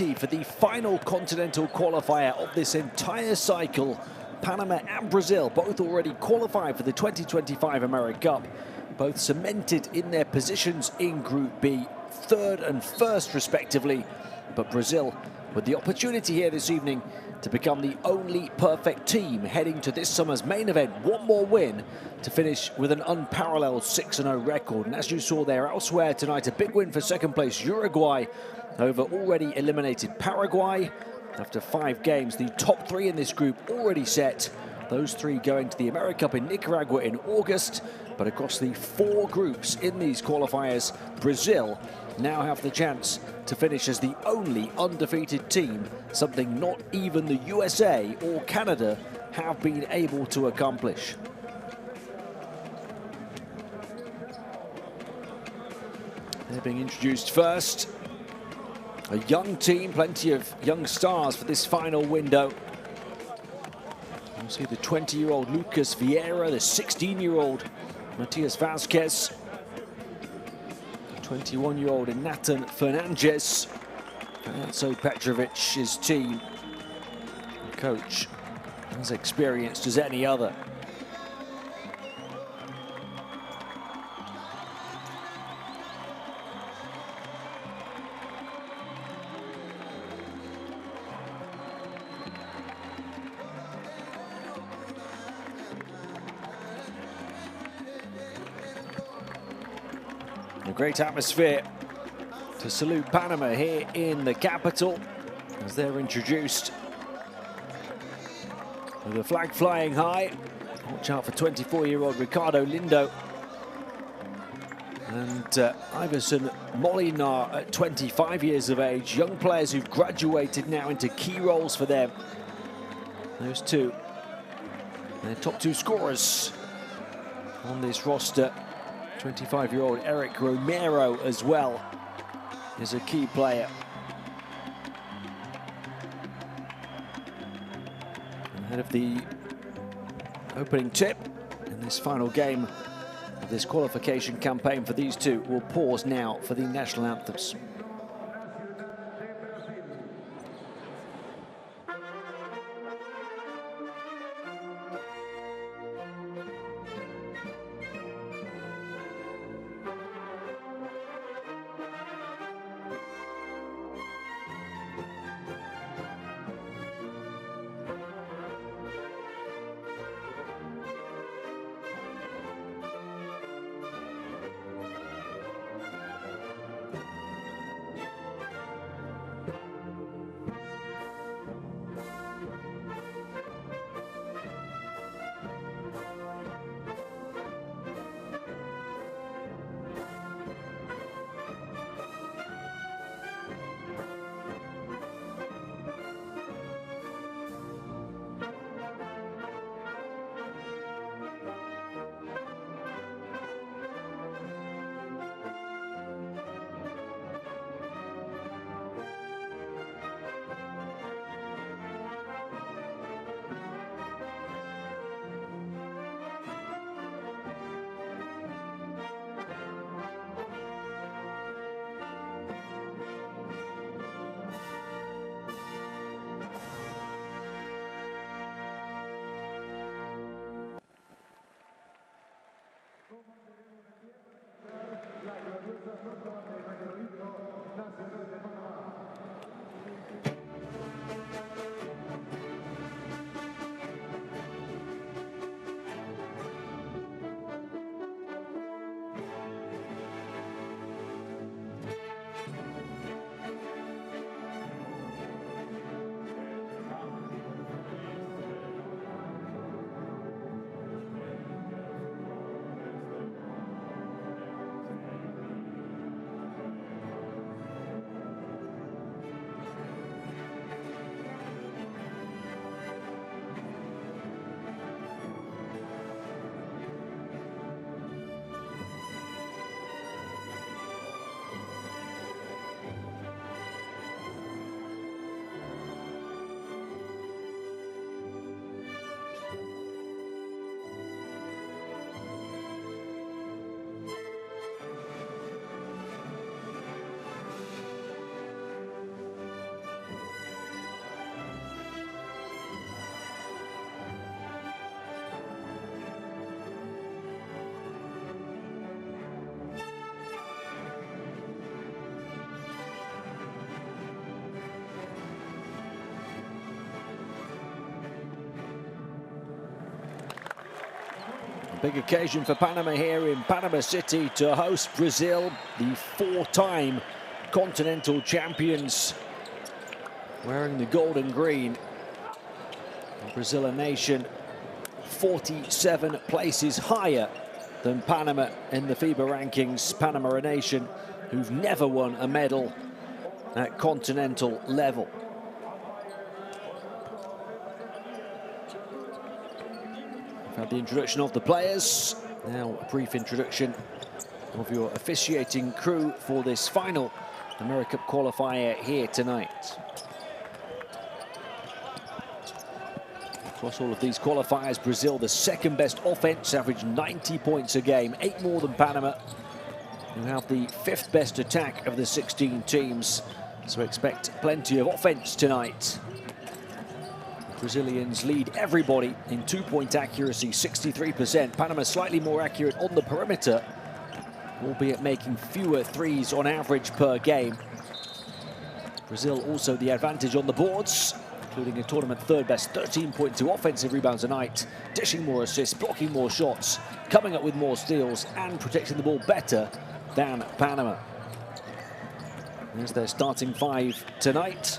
ready for the final continental qualifier of this entire cycle. Panama and Brazil both already qualified for the 2025 AmeriCup, both cemented in their positions in Group B, third and first respectively. But Brazil with the opportunity here this evening to become the only perfect team heading to this summer's main event. One more win to finish with an unparalleled 6-0 record. And as you saw there elsewhere tonight, a big win for second place Uruguay over already eliminated Paraguay. After 5 games, the top 3 in this group already set. Those 3 going to the AmeriCup in Nicaragua in August. But across the 4 groups in these qualifiers, Brazil now have the chance to finish as the only undefeated team, something not even the USA or Canada have been able to accomplish. They're being introduced first. A young team, plenty of young stars for this final window. You'll see the 20-year-old Lucas Vieira, the 16-year-old Matias Vazquez, 21-year-old Nathan Fernandez, Fernando Petrovic's team. The coach as experienced as any other. A great atmosphere to salute Panama here in the capital as they're introduced with the flag flying high. Watch out for 24-year-old Ricardo Lindo and Iverson Molinar at 25 years of age. Young players who've graduated now into key roles for them. Those two, their top 2 scorers on this roster. 25-year-old Eric Romero as well is a key player. Ahead of the opening tip in this final game of this qualification campaign for these two, we'll pause now for the national anthems. Big occasion for Panama here in Panama City to host Brazil, the four-time continental champions, wearing the gold and green. Brazil, a nation 47 places higher than Panama in the FIBA rankings. Panama, a nation who've never won a medal at continental level. We've had the introduction of the players. Now a brief introduction of your officiating crew for this final AmeriCup qualifier here tonight. Across all of these qualifiers, Brazil, the second best offense, averaged 90 points a game, 8 more than Panama, who have the 5th best attack of the 16 teams. So expect plenty of offense tonight. Brazilians lead everybody in 2-point accuracy, 63%. Panama slightly more accurate on the perimeter, albeit making fewer threes on average per game. Brazil also the advantage on the boards, including a tournament third best, 13.2 offensive rebounds a night, dishing more assists, blocking more shots, coming up with more steals, and protecting the ball better than Panama. There's their starting five tonight.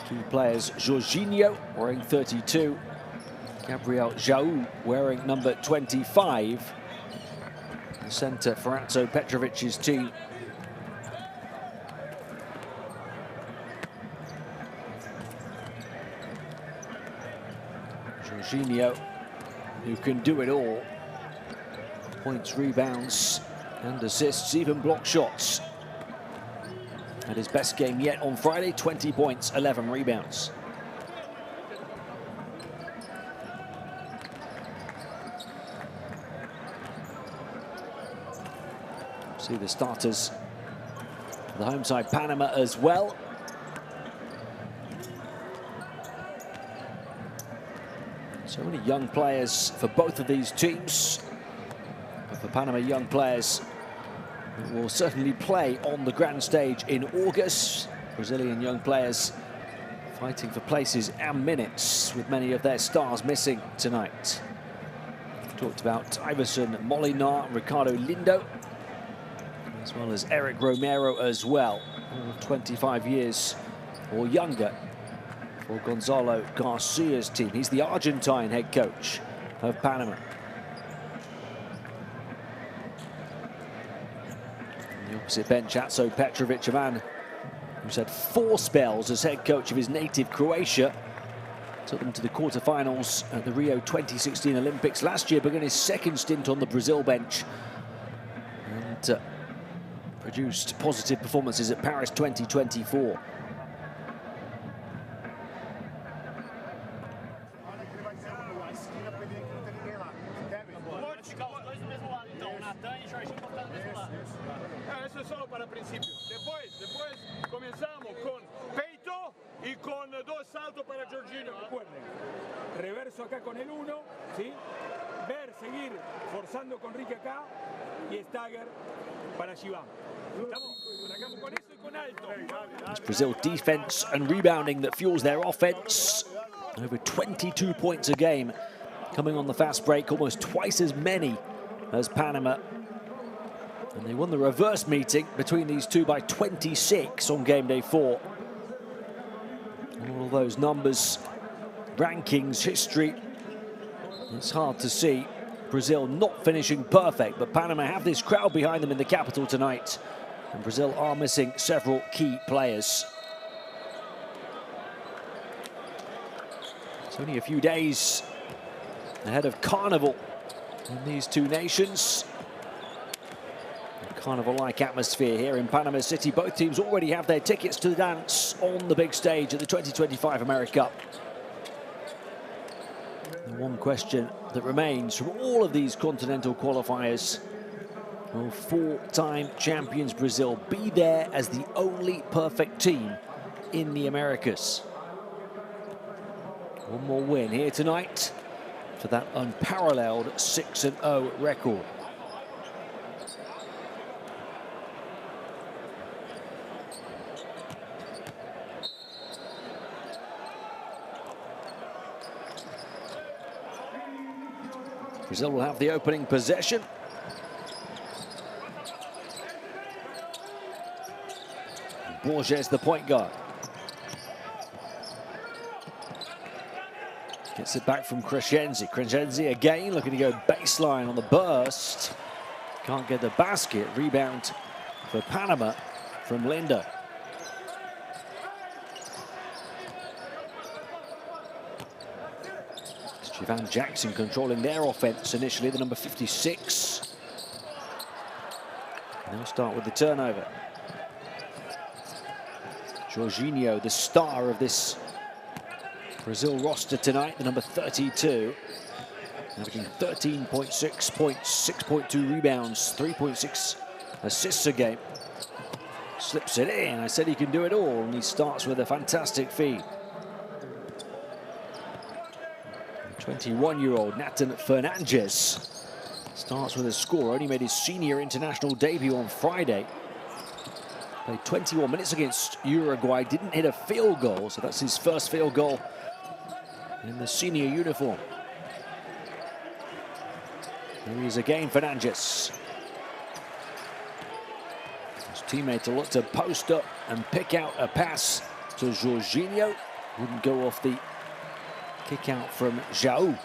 Key players: Jorginho wearing 32, Gabriel Jaú wearing number 25. The centre, Feratso Petrovic's team. Jorginho, who can do it all. Points, rebounds, and assists, even block shots. At his best game yet on Friday, 20 points, 11 rebounds. See the starters for the home side, Panama as well. So many young players for both of these teams. But for Panama, young players will certainly play on the grand stage in August. Brazilian young players fighting for places and minutes, with many of their stars missing tonight. We've talked about Iverson Molinar, Ricardo Lindo, as well as Eric Romero as well, all 25 years or younger for Gonzalo Garcia's team. He's the Argentine head coach of Panama. On the opposite bench, Feratso Petrovic, a man who's had 4 spells as head coach of his native Croatia. Took them to the quarterfinals at the Rio 2016 Olympics. Last year began his second stint on the Brazil bench and produced positive performances at Paris 2024. Eso es solo para principio. Después comenzamos con peito y con 2 saltos para Jorginho. Recuerden, reverso acá con el 1, ¿sí? Ver, seguir forzando con Ricky acá y stagger para Shibam. Estamos con eso y con alto. It's Brazil defense and rebounding that fuels their offense. Over 22 points a game coming on the fast break, almost twice as many as Panama. And they won the reverse meeting between these two by 26 on game day 4. All those numbers, rankings, history, it's hard to see Brazil not finishing perfect, but Panama have this crowd behind them in the capital tonight, and Brazil are missing several key players. It's only a few days ahead of Carnival in these two nations. Carnival-like atmosphere here in Panama City. Both teams already have their tickets to the dance on the big stage at the 2025 AmeriCup. The one question that remains from all of these continental qualifiers: will 4-time champions Brazil be there as the only perfect team in the Americas? One more win here tonight for that unparalleled 6-0 record. Brazil will have the opening possession. Borges, the point guard. Gets it back from Crescenzi. Crescenzi again looking to go baseline on the burst. Can't get the basket. Rebound for Panama from Lindo. Javon Jackson controlling their offense initially, the number 56. They'll start with the turnover. Jorginho, the star of this Brazil roster tonight, the number 32. Averaging 13.6 points, 6.2 rebounds, 3.6 assists a game. Slips it in. I said he can do it all, and he starts with a fantastic feed. 21-year-old Nathan Fernandes starts with a score. Only made his senior international debut on Friday. Played 21 minutes against Uruguay, didn't hit a field goal, so that's his first field goal in the senior uniform. Here he is again, Fernandes. His teammate to look to post up and pick out a pass to Jorginho. Wouldn't go off the kick out from João.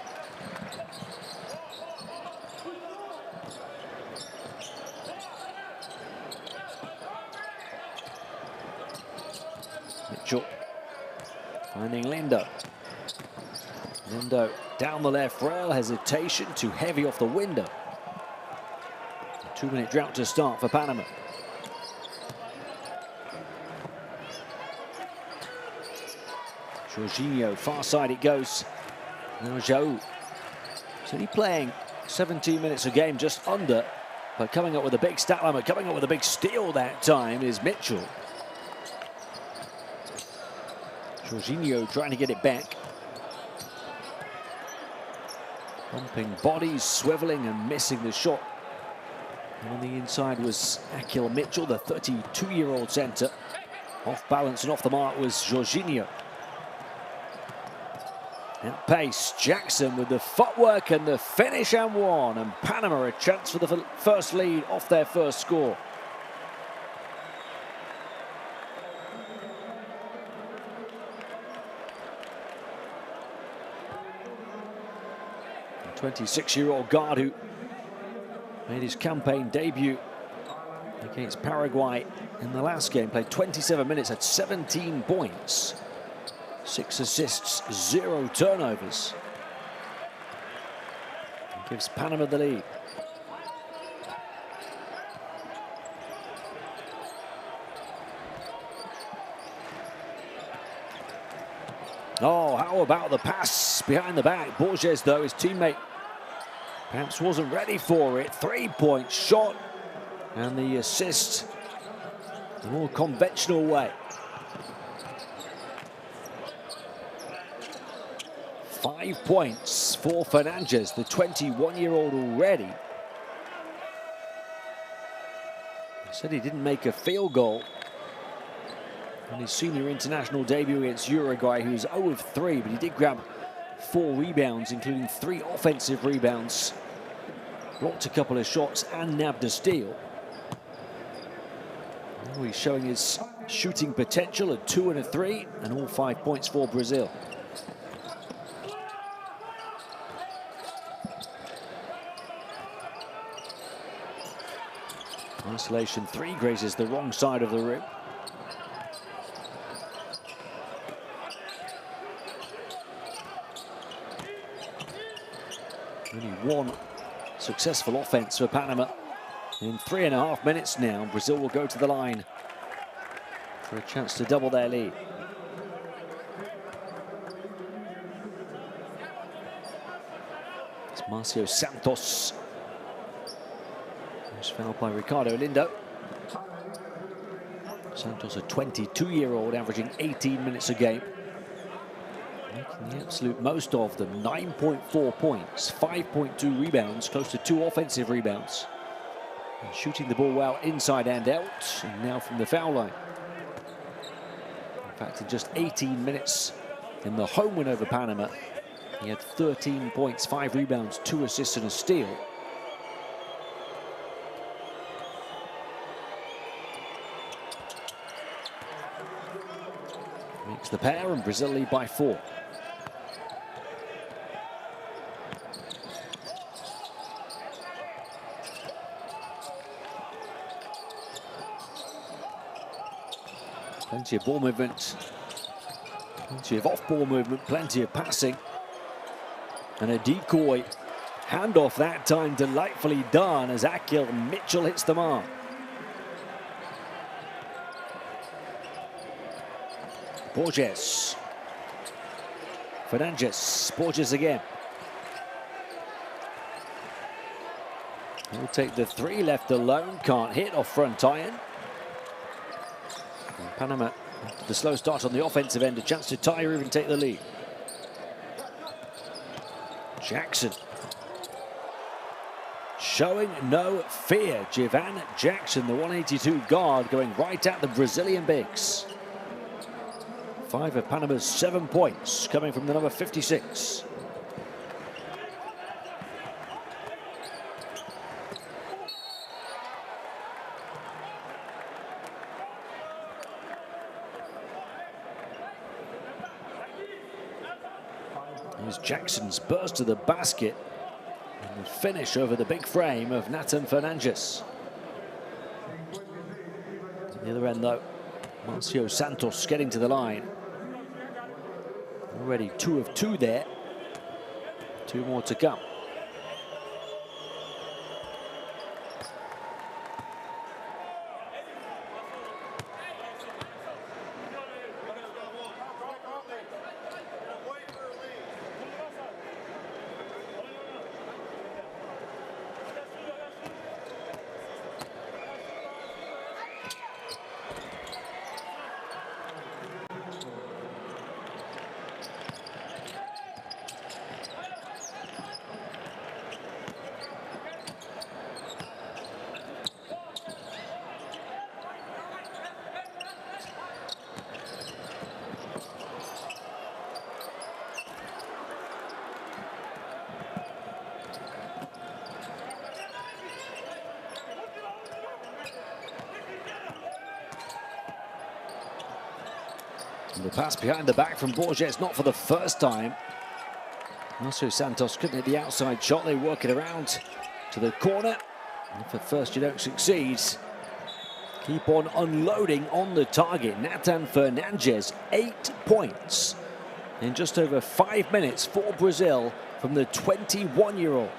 Mitchell finding Lindo. Lindo down the left rail, hesitation, too heavy off the window. A 2-minute drought to start for Panama. Jorginho, far side it goes. Now João. So he's playing 17 minutes a game, just under, but coming up with a big stat line, but coming up with a big steal that time is Mitchell. Jorginho trying to get it back. Bumping bodies, swiveling and missing the shot. And on the inside was Akil Mitchell, the 32-year-old center. Off balance and off the mark was Jorginho. At pace, Jackson with the footwork and the finish and one. And Panama a chance for the first lead off their first score. The 26-year-old guard who made his campaign debut against Paraguay in the last game, played 27 minutes, had 17 points. 6 assists, 0 turnovers. It gives Panama the lead. Oh, how about the pass behind the back? Borges, though, his teammate perhaps wasn't ready for it. 3-point shot and the assist the more conventional way. 5 points for Fernandes, the 21-year-old already. He said he didn't make a field goal on his senior international debut against Uruguay, who was 0 of 3, but he did grab 4 rebounds, including 3 offensive rebounds. Blocked a couple of shots and nabbed a steal. Now he's showing his shooting potential at 2 and a 3, and all 5 points for Brazil. Isolation 3 grazes the wrong side of the rim. Only 1 successful offense for Panama. In 3.5 minutes now, Brazil will go to the line for a chance to double their lead. It's Marcio Santos. Foul by Ricardo Lindo. Santos, a 22-year-old, averaging 18 minutes a game. Making the absolute most of them. 9.4 points, 5.2 rebounds, close to 2 offensive rebounds. And shooting the ball well inside and out, and now from the foul line. In fact, in just 18 minutes in the home win over Panama, He had 13 points, 5 rebounds, 2 assists and a steal. Makes the pair, and Brazil lead by 4. Plenty of ball movement, plenty of off-ball movement, plenty of passing. And a decoy handoff that time, delightfully done as Akil Mitchell hits the mark. Borges. Fernandez. Borges again. He'll take the 3, left alone, can't hit off front iron. And Panama, after the slow start on the offensive end, a chance to tie or even take the lead. Jackson. Showing no fear. Jivan Jackson, the 182 guard, going right at the Brazilian bigs. 5 of Panama's 7 points coming from the number 56. Here's Jackson's burst to the basket and the finish over the big frame of Nathan Fernandez. At the other end, though, Marcio Santos getting to the line. Already 2 of 2 there. 2 more to come. The pass behind the back from Borges, not for the first time. Marcio Santos couldn't hit the outside shot. They work it around to the corner. And if at first you don't succeed, keep on unloading on the target. Nathan Fernandez, 8 points in just over 5 minutes for Brazil from the 21-year-old.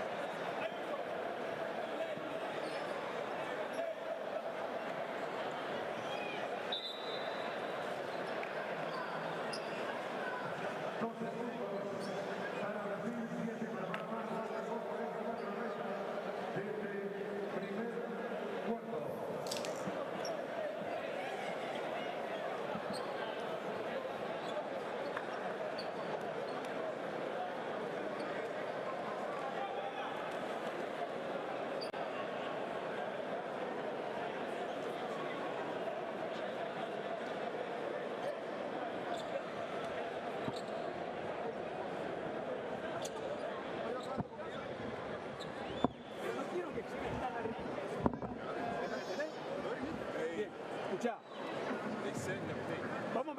Vamos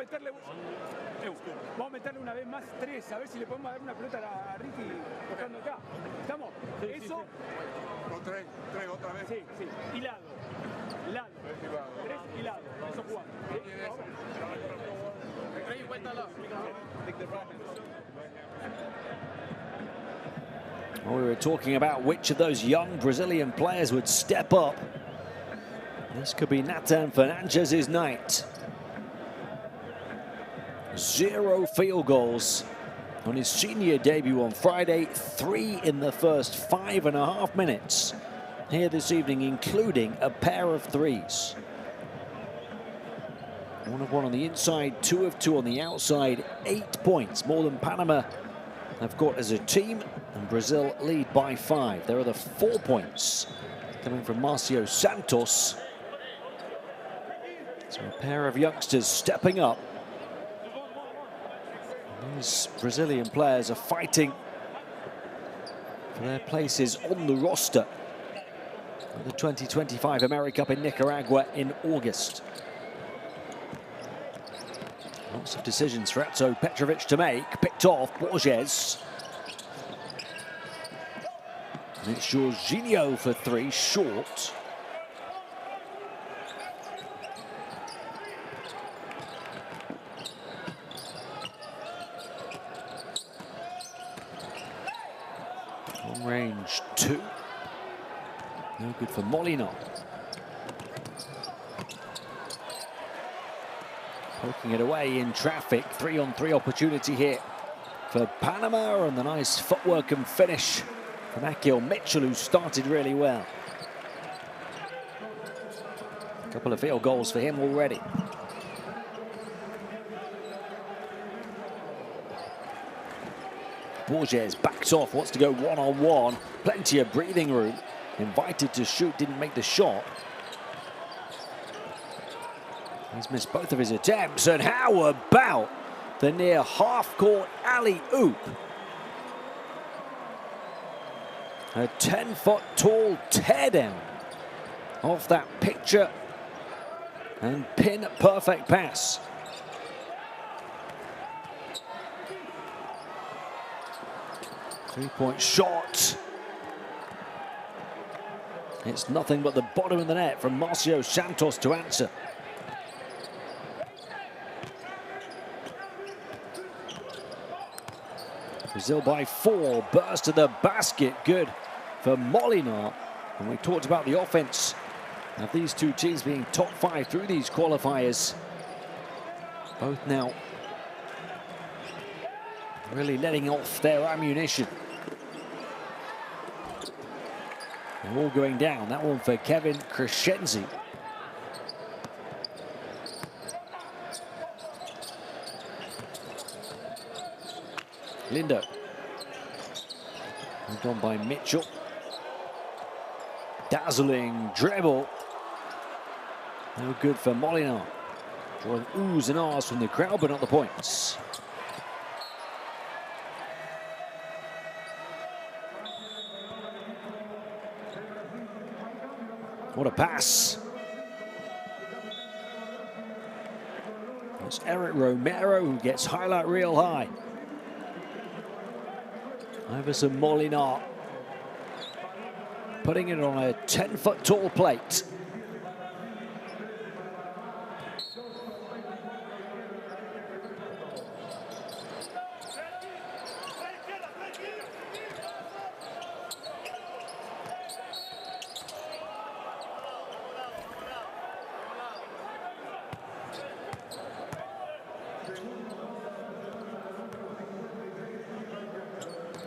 a meterle una vez más 3, a ver si le podemos dar una pelota a Ricky tocando acá. ¿Estamos? Sí, eso. Con 3 otra vez. Sí, sí. Hilado. 3 hilado. Eso 4. Well, we were talking about which of those young Brazilian players would step up. This could be Nathan Fernandez's night. 0 field goals on his senior debut on Friday. 3 in the first 5.5 minutes here this evening, including a pair of 3s. 1 of 1 on the inside, 2 of 2 on the outside. 8 points, more than Panama have got as a team, and Brazil lead by 5. There are the 4 points coming from Marcio Santos. So a pair of youngsters stepping up. These Brazilian players are fighting for their places on the roster at the 2025 AmeriCup in Nicaragua in August. Lots of decisions for Atso Petrovic to make. Picked off Borges. And it's Jorginho for three, short. Long range two. No good for Molina. Poking it away in traffic. 3-on-3 opportunity here for Panama, and the nice footwork and finish from Akil Mitchell, who started really well. A couple of field goals for him already. Borges backs off, wants to go one-on-one. Plenty of breathing room. Invited to shoot, didn't make the shot. He's missed both of his attempts, and how about the near half-court alley-oop? A 10-foot tall teardown off that picture and pin perfect pass. Three-point shot. It's nothing but the bottom of the net from Marcio Santos to answer. Brazil by 4, burst to the basket, good for Molina. And we talked about the offense of these two teams being top 5 through these qualifiers. Both now really letting off their ammunition. They're all going down. That one for Kevin Crescenzi. Lindo. Moved on by Mitchell. Dazzling dribble. No good for Molina. Drawing oohs and ahs from the crowd, but not the points. What a pass. It's Eric Romero who gets highlight reel high. Iverson Molina putting it on a 10-foot tall plate.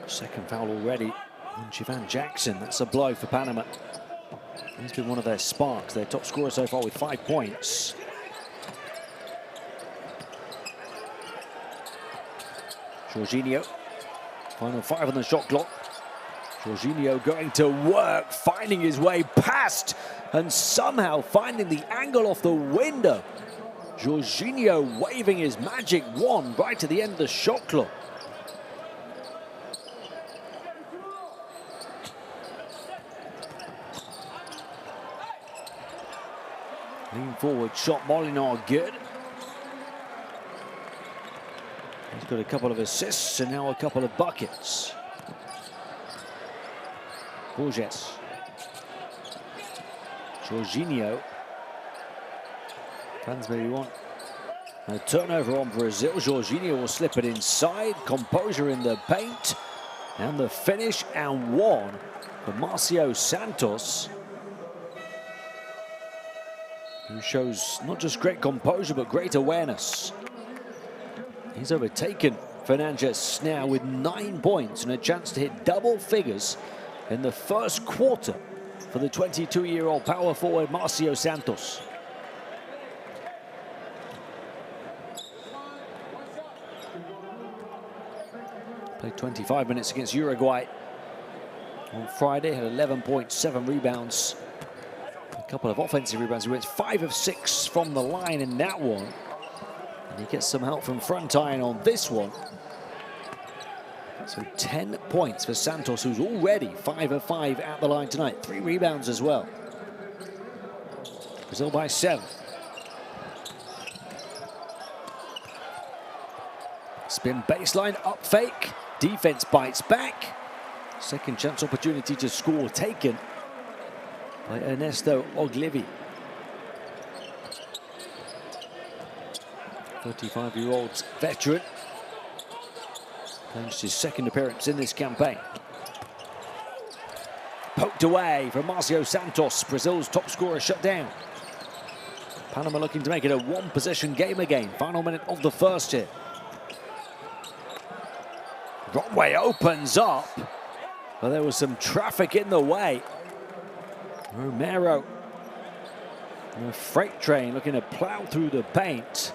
Second foul already on Jivan Jackson. That's a blow for Panama. He's been one of their sparks, their top scorer so far with 5 points. Jorginho, final 5 on the shot clock. Jorginho going to work, finding his way past and somehow finding the angle off the window. Jorginho waving his magic wand right to the end of the shot clock. Lean forward shot, Molina, good. He's got a couple of assists and now a couple of buckets. Borges. Jorginho. Fans maybe want a turnover on Brazil. Jorginho will slip it inside. Composure in the paint. And the finish, and one for Marcio Santos, who shows not just great composure, but great awareness. He's overtaken Fernandes now with 9 points and a chance to hit double figures in the first quarter for the 22-year-old power forward Marcio Santos. Played 25 minutes against Uruguay on Friday, had 11.7 rebounds. A couple of offensive rebounds. He went 5 of 6 from the line in that one. And he gets some help from Frontine on this one. So 10 points for Santos, who's already 5 of 5 at the line tonight. 3 rebounds as well. Brazil by 7. Spin baseline, up fake. Defense bites back. Second chance opportunity to score taken by Ernesto Oglivi. 35-year-old veteran. Clinched his second appearance in this campaign. Poked away from Marcio Santos, Brazil's top scorer shut down. Panama looking to make it a one-possession game again. Final minute of the first here. Runway opens up, but there was some traffic in the way. Romero, a freight train looking to plow through the paint,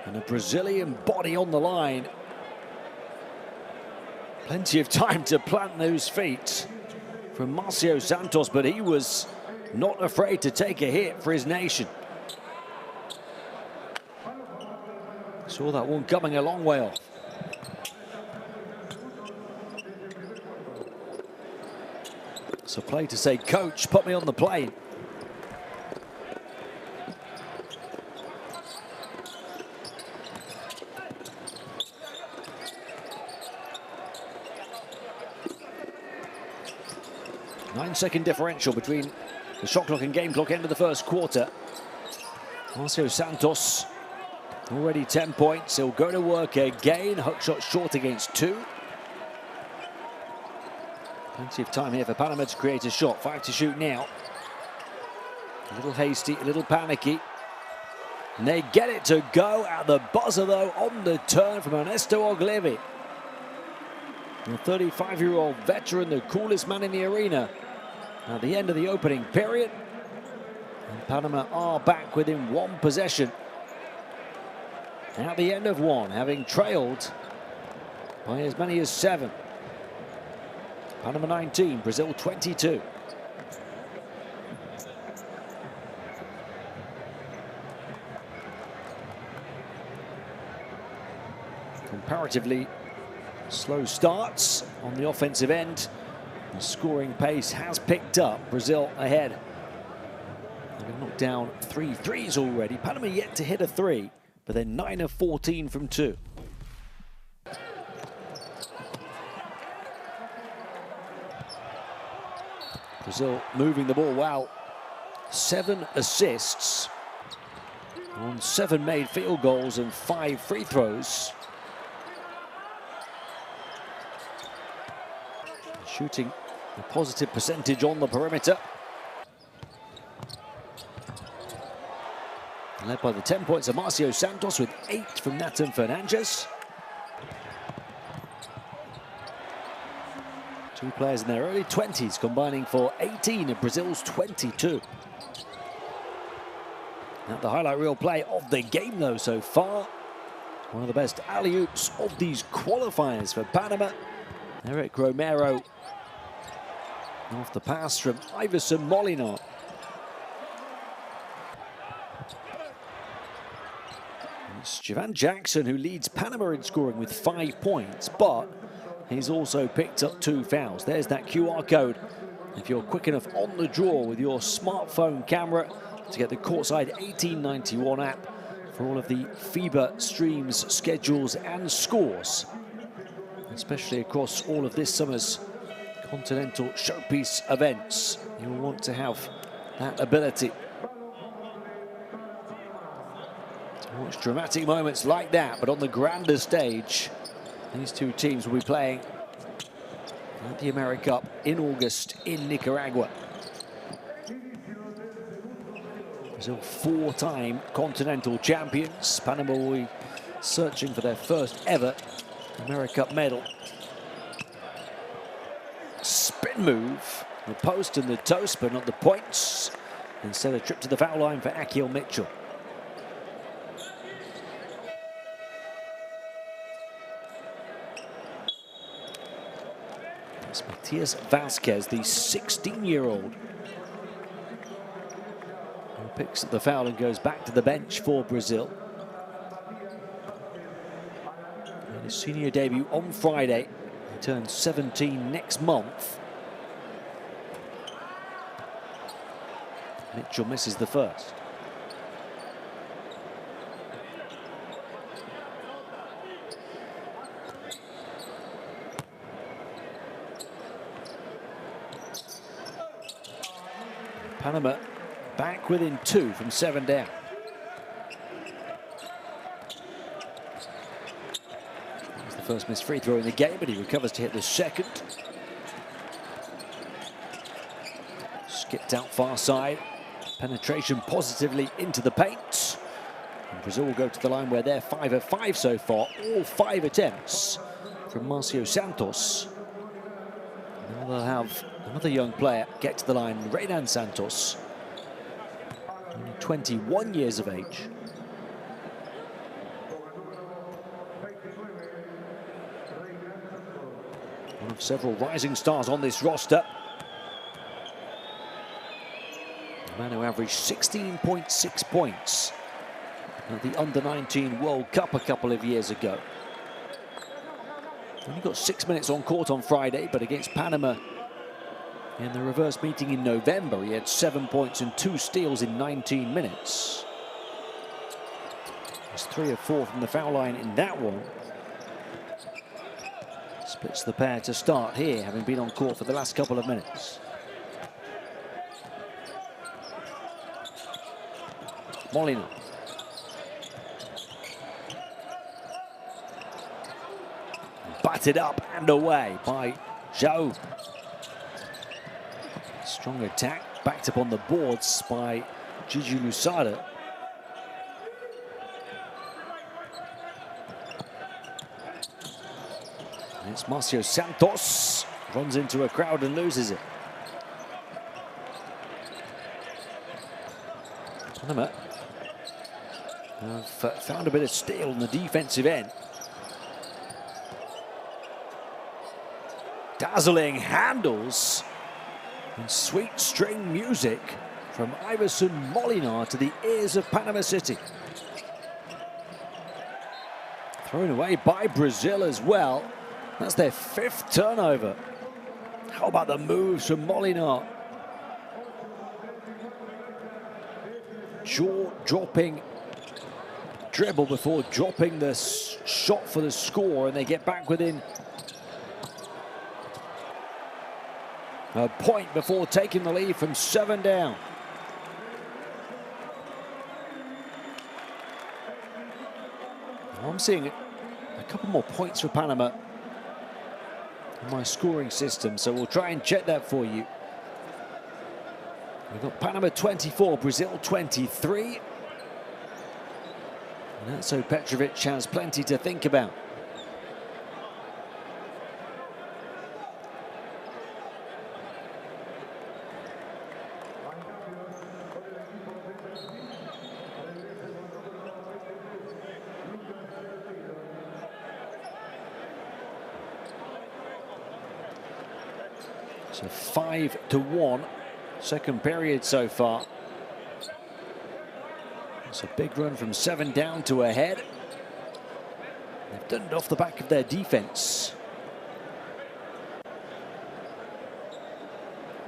and a Brazilian body on the line. Plenty of time to plant those feet from Marcio Santos, but he was not afraid to take a hit for his nation. Saw that one coming a long way off. So play to say, coach, put me on the plane. Nine-second differential between the shot clock and game clock end of the first quarter. Marcio Santos already 10 points. He'll go to work again. Hook shot short against 2. Plenty of time here for Panama to create a shot. 5 to shoot now. A little hasty, a little panicky. And they get it to go at the buzzer, though, on the turn from Ernesto Oglivi. The 35-year-old veteran, the coolest man in the arena. At the end of the opening period. And Panama are back within one possession. At the end of one, having trailed by as many as 7. Panama 19, Brazil 22. Comparatively slow starts on the offensive end. The scoring pace has picked up. Brazil ahead. They've knocked down 3 threes already. Panama yet to hit a 3, but they're 9 of 14 from 2. Brazil moving the ball well. 7 assists on 7 made field goals and 5 free throws. Shooting a positive percentage on the perimeter. Led by the 10 points of Marcio Santos with 8 from Nathan Fernandez. 2 players in their early 20s combining for 18 of Brazil's 22. Now the highlight reel play of the game though so far. One of the best alley-oops of these qualifiers for Panama. Eric Romero off the pass from Iverson Molina. It's Javan Jackson who leads Panama in scoring with 5 points, but he's also picked up 2 fouls. There's that QR code. If you're quick enough on the draw with your smartphone camera to get the Courtside 1891 app for all of the FIBA streams, schedules and scores, especially across all of this summer's continental showpiece events. You'll want to have that ability to watch dramatic moments like that, but on the grander stage. These 2 teams will be playing at the AmeriCup in August in Nicaragua. Brazil 4-time continental champions. Panama will be searching for their first ever AmeriCup medal. Spin move, the post and the toast, but not the points. Instead, a trip to the foul line for Akil Mitchell. It's Matias Vasquez, the 16-year-old, who picks up the foul and goes back to the bench for Brazil. And his senior debut on Friday. He turns 17 next month. Mitchell misses the first. Panama back within 2 from 7 down. That's the first missed free throw in the game, but he recovers to hit the second. Skipped out far side. Penetration positively into the paint. And Brazil will go to the line where they're 5 of 5 so far. All 5 attempts from Marcio Santos. Now they'll have another young player get to the line, Renan Santos, only 21 years of age. One of several rising stars on this roster. A man who averaged 16.6 points at the Under-19 World Cup a couple of years ago. Only got 6 minutes on court on Friday, but against Panama in the reverse meeting in November, he had 7 points and 2 steals in 19 minutes. He's 3 of 4 from the foul line in that one. Splits the pair to start here, having been on court for the last couple of minutes. Molina. Batted up and away by Zhao. Strong attack, backed up on the boards by Gigi Lusada. And it's Marcio Santos, runs into a crowd and loses it. Panama have found a bit of steel on the defensive end. Dazzling handles and sweet string music from Iverson Molinar to the ears of Panama City. Thrown away by Brazil as well. That's their 5th turnover. How about the moves from Molinar? Jaw-dropping dribble before dropping the shot for the score, and they get back within a point before taking the lead from 7 down. I'm seeing a couple more points for Panama in my scoring system, so we'll try and check that for you. We've got Panama 24, Brazil 23. And that's so Petrovic has plenty to think about. So 5-1, second period so far. It's a big run from 7 down to ahead. They've done it off the back of their defense.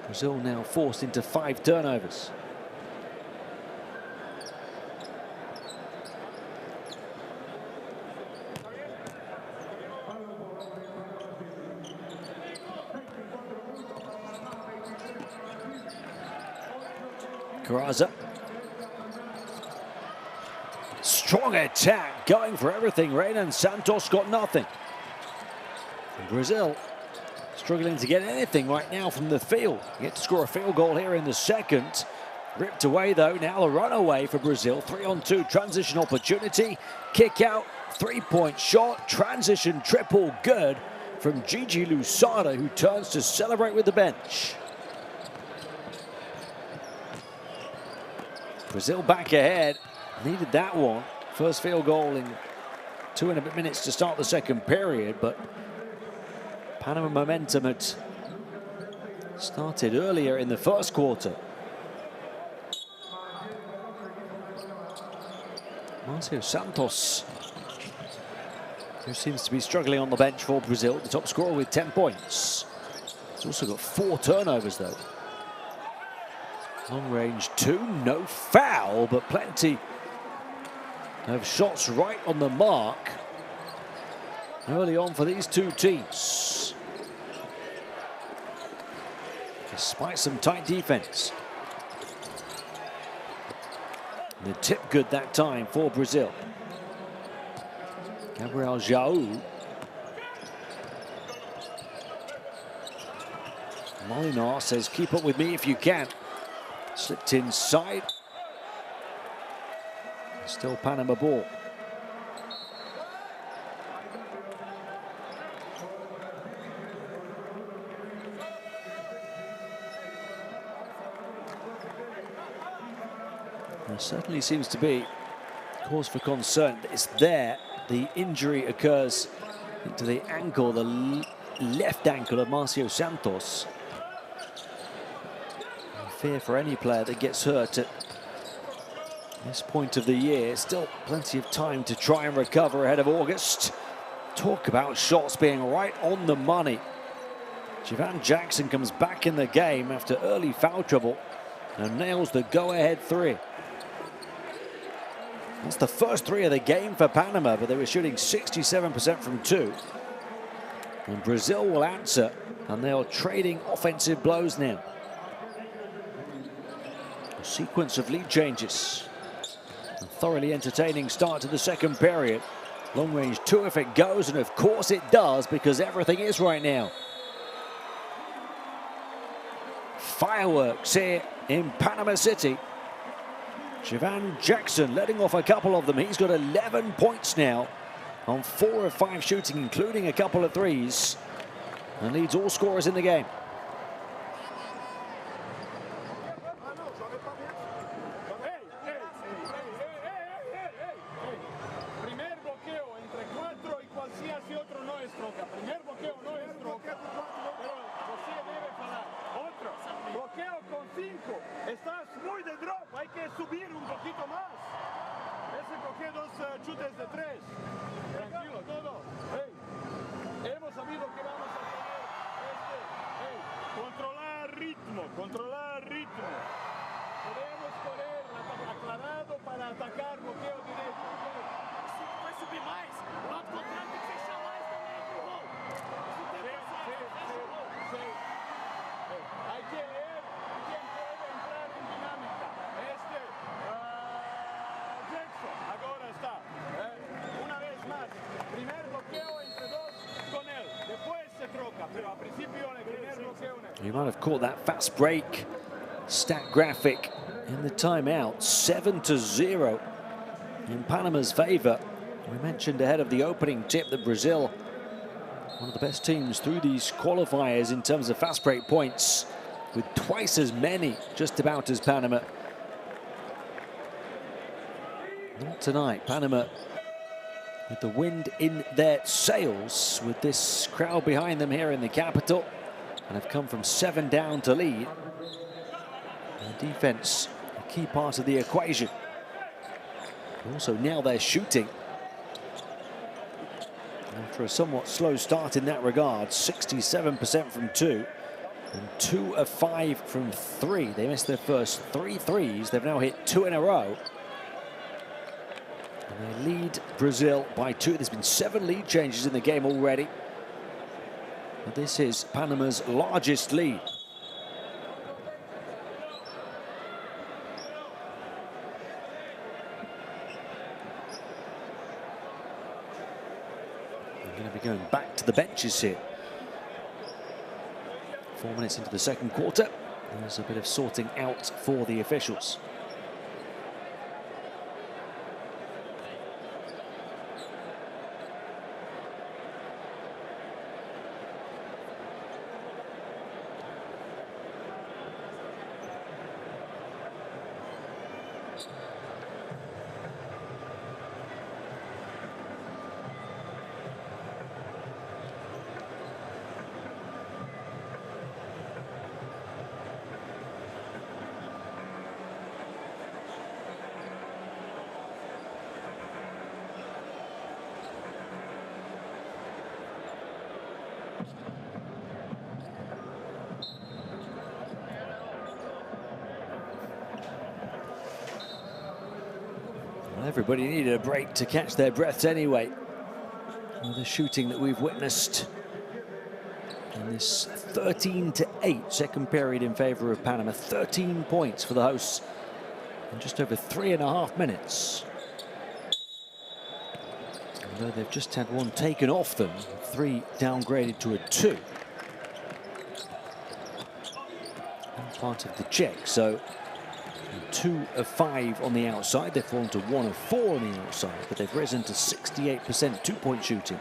Brazil now forced into 5 turnovers. Carraza. Strong attack, going for everything. Renan Santos got nothing. And Brazil struggling to get anything right now from the field. Get to score a field goal here in the second. Ripped away though, now a runaway for Brazil. 3-on-2 transition opportunity. Kick out, 3-point shot, transition triple good from Gigi Lusada, who turns to celebrate with the bench. Brazil back ahead, needed that one. First field goal in 2 and a bit minutes to start the second period, but Panama momentum had started earlier in the first quarter. Marcio Santos who seems to be struggling on the bench for Brazil, the top scorer with 10 points. He's also got 4 turnovers, though. Long range 2, no foul, but plenty of shots right on the mark early on for these two teams, despite some tight defense. The tip good that time for Brazil. Gabriel Jaú. Molinar says, keep up with me if you can. Slipped inside. Still Panama ball. There certainly seems to be cause for concern. It's there. The injury occurs into the ankle, the left ankle of Marcio Santos. Fear for any player that gets hurt at this point of the year. Still plenty of time to try and recover ahead of August. Talk about shots being right on the money. Javan Jackson comes back in the game after early foul trouble and nails the go-ahead 3. That's the first 3 of the game for Panama, but they were shooting 67% from 2. And Brazil will answer, and they are trading offensive blows now. A sequence of lead changes. A thoroughly entertaining start to the second period. Long range 2 if it goes, and of course it does, because everything is right now. Fireworks here in Panama City. Javan Jackson letting off a couple of them. He's got 11 points now on 4 of 5 shooting, including a couple of threes, and leads all scorers in the game. Estás muy de drop, hay que subir un poquito más. Ese coge 2 chutes de 3. Tranquilo, todo. Hey, hemos sabido que vamos a tener controlar ritmo, controlar ritmo. Podemos correr aclarado para atacar bloqueo directo. Vai subir mais, o lado contrário tem que fechar mais também pro gol. Sim. Hay que leer quién puede entrar en dinámica. Jackson, ahora está. Una vez más, primer bloqueo entre 2 con él. Después se troca, pero a principio el primer bloqueo. You might have caught that fast break stat graphic in the timeout. 7-0 in Panama's favor. We mentioned ahead of the opening tip that Brazil, one of the best teams through these qualifiers in terms of fast break points, with twice as many just about as Panama. Not tonight. Panama with the wind in their sails, with this crowd behind them here in the capital, and have come from 7 down to lead. And defense, a key part of the equation. Also now they're shooting. After a somewhat slow start in that regard, 67% from 2 and 2 of 5 from 3. They missed their first 3 threes. They've now hit 2 in a row. And they lead Brazil by 2. There's been 7 lead changes in the game already. But this is Panama's largest lead. Going to be going back to the benches here. 4 minutes into the second quarter. There's a bit of sorting out for the officials. Everybody needed a break to catch their breaths anyway. With the shooting that we've witnessed in this 13-8 second period in favor of Panama. 13 points for the hosts in just over 3.5 minutes. Although they've just had one taken off them, 3 downgraded to a 2. Part of the check, so 2 of 5 on the outside. They've fallen to 1 of 4 on the outside, but they've risen to 68% two-point shooting.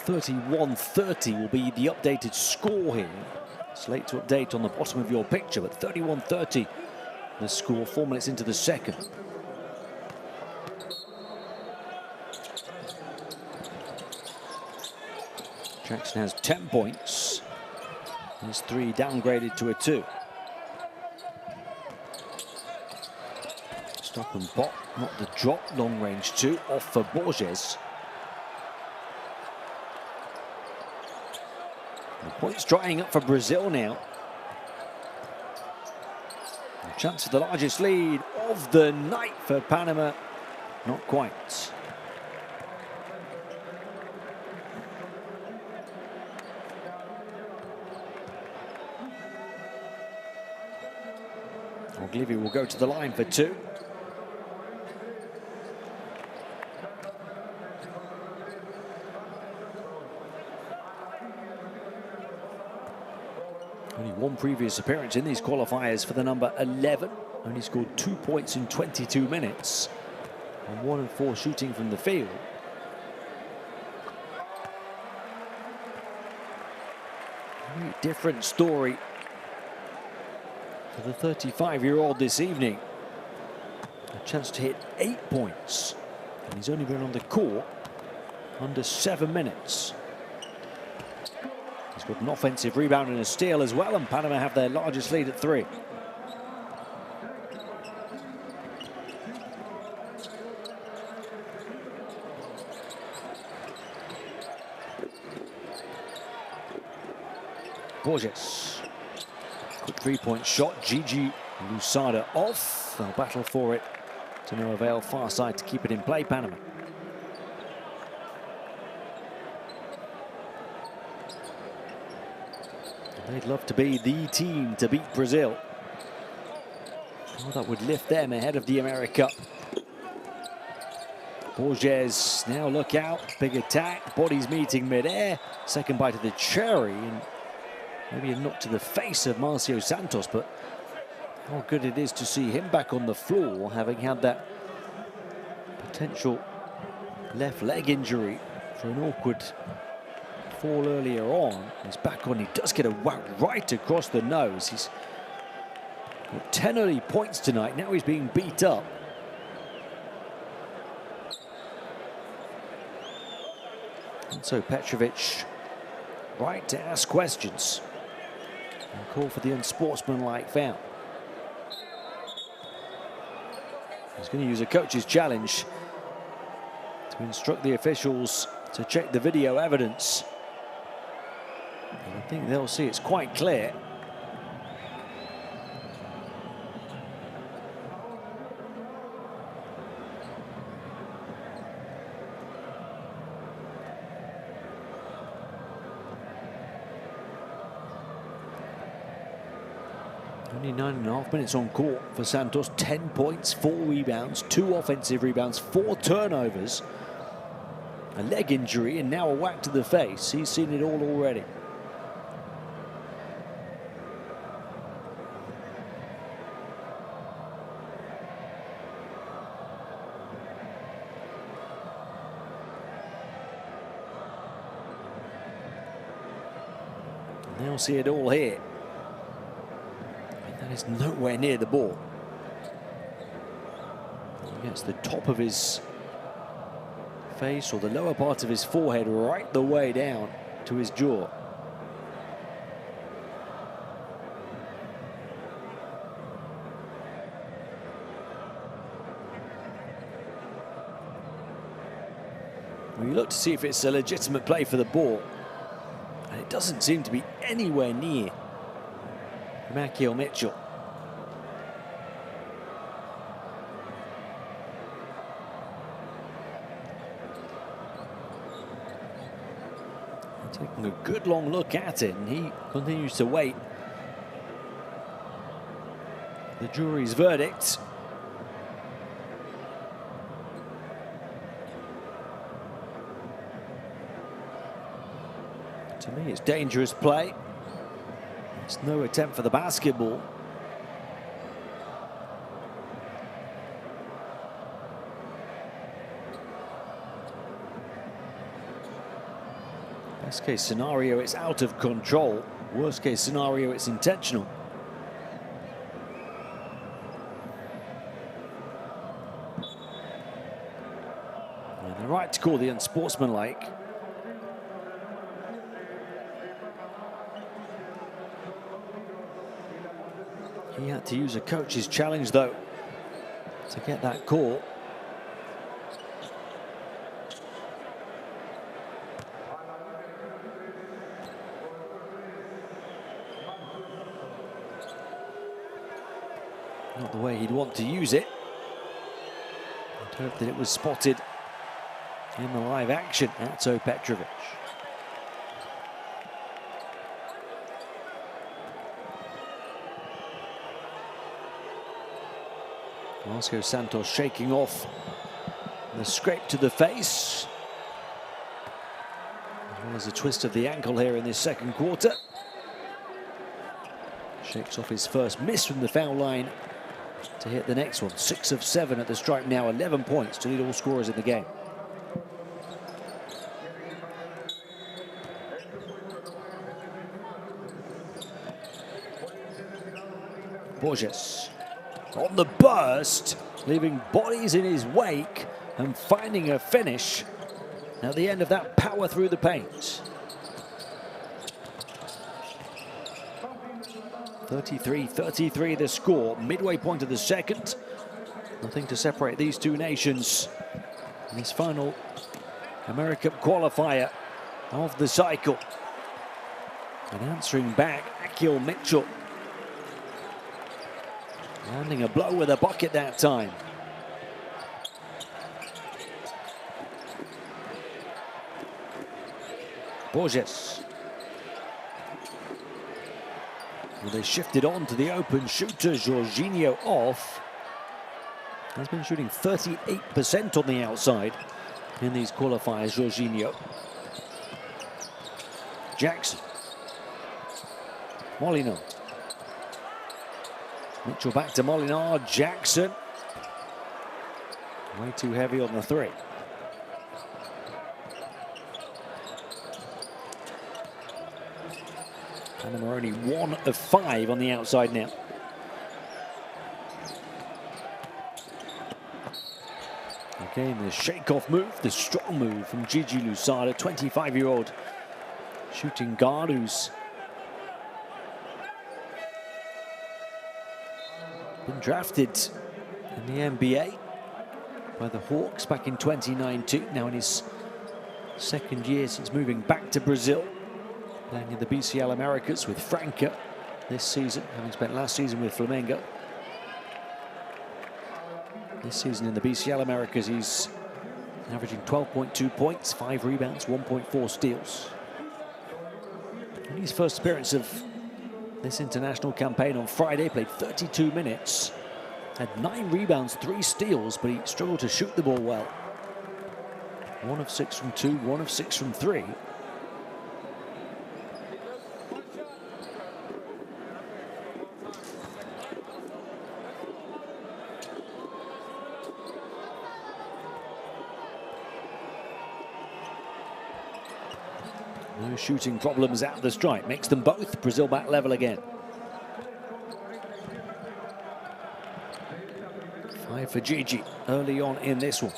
31-30 will be the updated score here. It's late to update on the bottom of your picture, but 31-30 the score 4 minutes into the second. Jackson has 10 points. His 3 downgraded to a 2. Stop and pop, not the drop. Long range 2 off for Borges. The points drying up for Brazil now. A chance for the largest lead of the night for Panama. Not quite. Oglivi will go to the line for 2. Only one previous appearance in these qualifiers for the number 11. Only scored 2 points in 22 minutes. And 1 of 4 shooting from the field. Very different story for the 35-year-old this evening. A chance to hit 8 points. And he's only been on the court under 7 minutes. He's got an offensive rebound and a steal as well, and Panama have their largest lead at 3. Borges. Quick 3-point shot. Gigi Lusada off. They'll battle for it to no avail. Far side to keep it in play, Panama. They'd love to be the team to beat Brazil. Oh, that would lift them ahead of the AmeriCup. Borges, now look out. Big attack. Bodies meeting mid-air. Second bite of the cherry. And maybe a knock to the face of Marcio Santos, but how good it is to see him back on the floor, having had that potential left leg injury for an awkward fall earlier on. He's back on. He does get a whack right across the nose. He's got 10 early points tonight. Now he's being beat up. And so Petrovic right to ask questions and call for the unsportsmanlike foul. He's going to use a coach's challenge to instruct the officials to check the video evidence. And I think they'll see it's quite clear. Only 9.5 minutes on court for Santos. 10 points, 4 rebounds, 2 offensive rebounds, 4 turnovers. A leg injury and now a whack to the face. He's seen it all already. And they'll see it all here. That is nowhere near the ball. He gets the top of his face or the lower part of his forehead right the way down to his jaw. We look to see if it's a legitimate play for the ball, and it doesn't seem to be anywhere near Makiel Mitchell. Taking a good long look at it, and he continues to wait the jury's verdict. To me, it's dangerous play. It's no attempt for the basketball. Best case scenario, it's out of control. Worst case scenario, it's intentional. And they're right to call the unsportsmanlike. He had to use a coach's challenge, though, to get that call. Not the way he'd want to use it. I'd hope that it was spotted in the live action. Atso Petrovic. Marcio Santos shaking off the scrape to the face, as well as a twist of the ankle here in this second quarter. Shakes off his first miss from the foul line to hit the next one. 6 of 7 at the stripe now, 11 points to lead all scorers in the game. Borges on the burst, leaving bodies in his wake and finding a finish at the end of that power through the paint. 33-33 the score, midway point of the second. Nothing to separate these two nations in this final AmeriCup qualifier of the cycle. And answering back, Akil Mitchell, landing a blow with a bucket that time. Borges. Well, they shifted on to the open shooter, Jorginho off. Has been shooting 38% on the outside in these qualifiers, Jorginho. Jackson. Molino. Mitchell back to Molinar. Jackson. Way too heavy on the three. Panama only 1 of 5 on the outside now. Again, the shake-off move, the strong move from Gigi Lusada, 25-year-old shooting guard who's been drafted in the NBA by the Hawks back in 2019, now in his second year since moving back to Brazil, playing in the BCL Americas with Franca this season, having spent last season with Flamengo. This season in the BCL Americas, he's averaging 12.2 points, 5 rebounds, 1.4 steals. In his first appearance of this international campaign on Friday, played 32 minutes, had 9 rebounds, 3 steals, but he struggled to shoot the ball well. 1 of 6 from 2, 1 of 6 from 3. No shooting problems at the stripe. Makes them both Brazil back level again. 5 for Gigi early on in this one.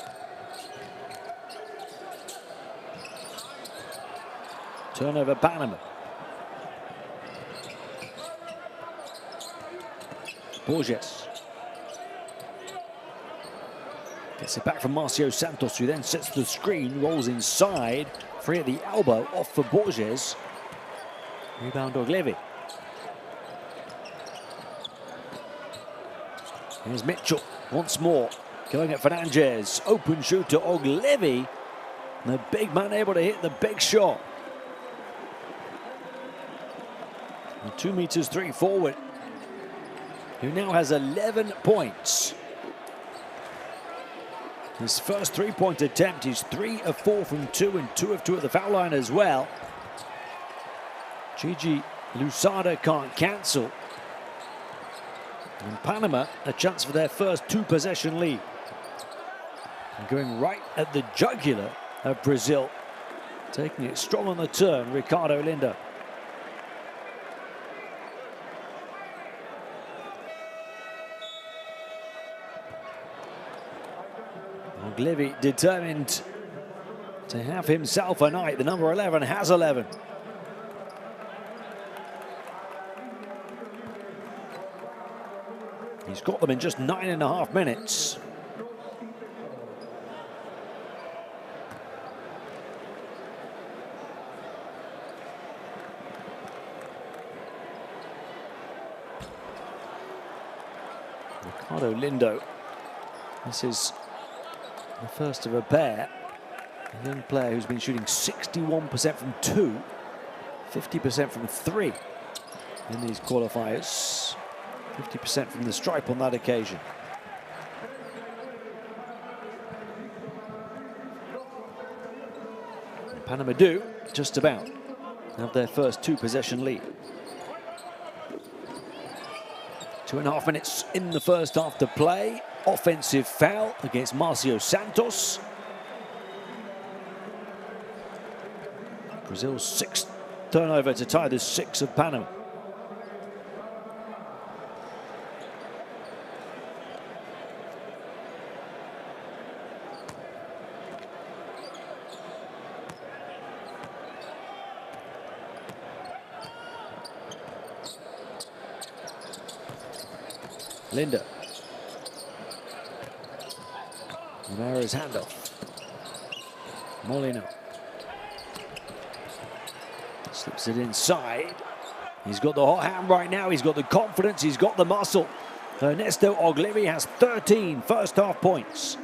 Turnover Panama. Borges. Gets it back from Marcio Santos, who then sets the screen, rolls inside. Free at the elbow, off for Borges. Rebound Oglevy. Here's Mitchell once more, going at Fernandez. Open shooter Oglevy. The big man able to hit the big shot. The 2 meters 3 forward, who now has 11 points. His first three-point attempt is 3 of 4 from 2 and 2 of 2 at the foul line as well. Gigi Lusada can't cancel. And Panama a chance for their first 2-possession lead. And going right at the jugular of Brazil. Taking it strong on the turn, Ricardo Lindo. Oglivi determined to have himself a night. The number 11 has 11. He's got them in just 9.5 minutes. Ricardo Lindo. This is the first of a pair. A young player who's been shooting 61% from 2, 50% from 3 in these qualifiers. 50% from the stripe on that occasion. Panama do just about have their first 2-possession lead. 2.5 minutes in the first half to play. Offensive foul against Marcio Santos. Brazil's 6th turnover to tie the 6 of Panama. Lindo. Rivera's handoff. Molina. Slips it inside. He's got the hot hand right now. He's got the confidence. He's got the muscle. Ernesto Oglivi has 13 first-half points.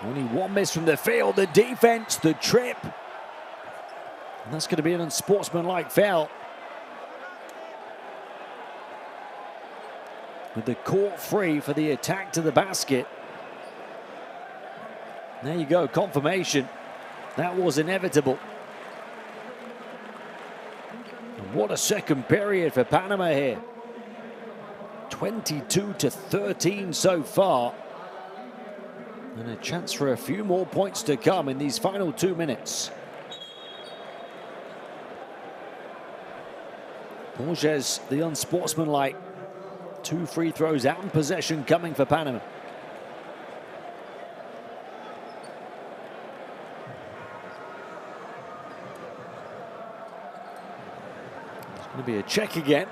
Only 1 miss from the field. The defense, the trip. And that's going to be an unsportsmanlike foul. With the court free for the attack to the basket. There you go, confirmation. That was inevitable. And what a second period for Panama here. 22-13 so far. And a chance for a few more points to come in these final 2 minutes. Borges, the unsportsmanlike. 2 free throws and possession coming for Panama. It's going to be a check again.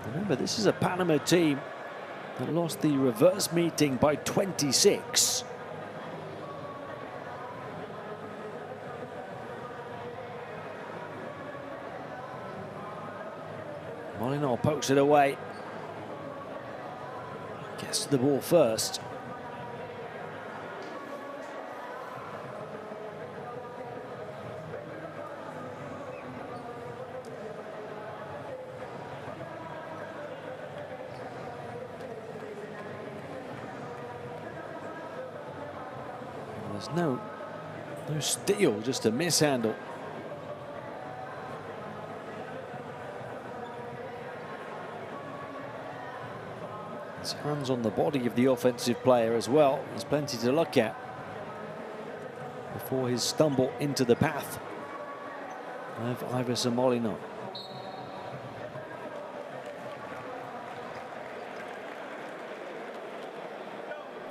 Remember, this is a Panama team that lost the reverse meeting by 26. Molina pokes it away. Gets to the ball first. There's no steal, just a mishandle. His hands on the body of the offensive player as well. There's plenty to look at before his stumble into the path of Iverson Molina.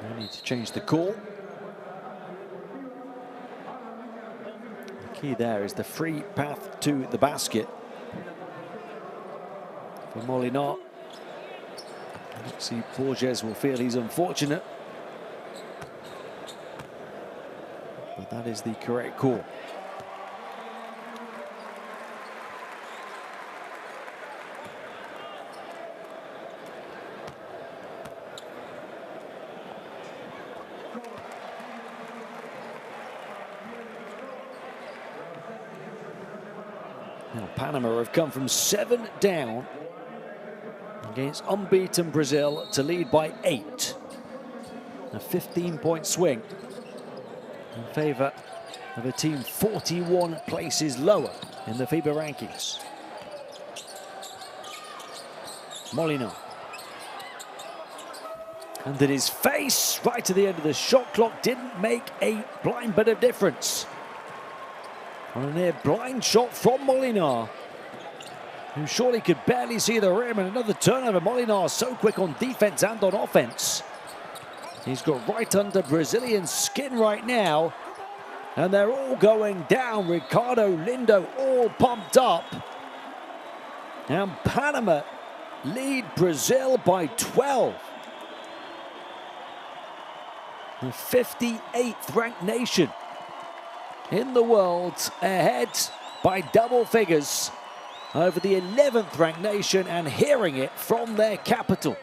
No need to change the call. Key there is the free path to the basket for Molina. See, Borges will feel he's unfortunate, but that is the correct call. Now Panama have come from 7 down against unbeaten Brazil to lead by 8. A 15-point swing in favour of a team 41 places lower in the FIBA rankings. Molina. Under his face, right to the end of the shot clock, didn't make a blind bit of difference. On a near blind shot from Molina, who surely could barely see the rim, and another turnover. Molina so quick on defense and on offense. He's got right under Brazilian skin right now, and they're all going down. Ricardo, Lindo, all pumped up. And Panama lead Brazil by 12. The 58th ranked nation in the world, ahead by double figures over the 11th ranked nation, and hearing it from their capital.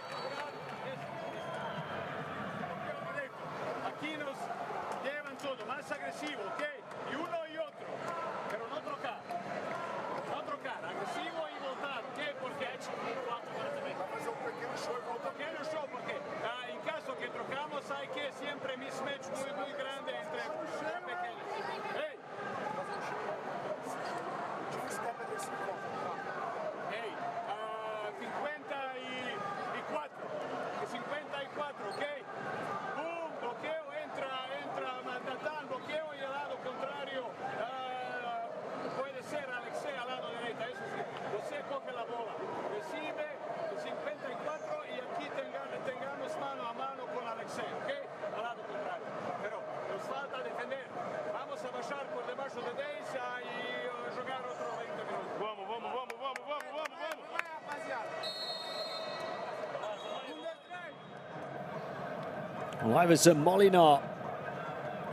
Iverson, Molina.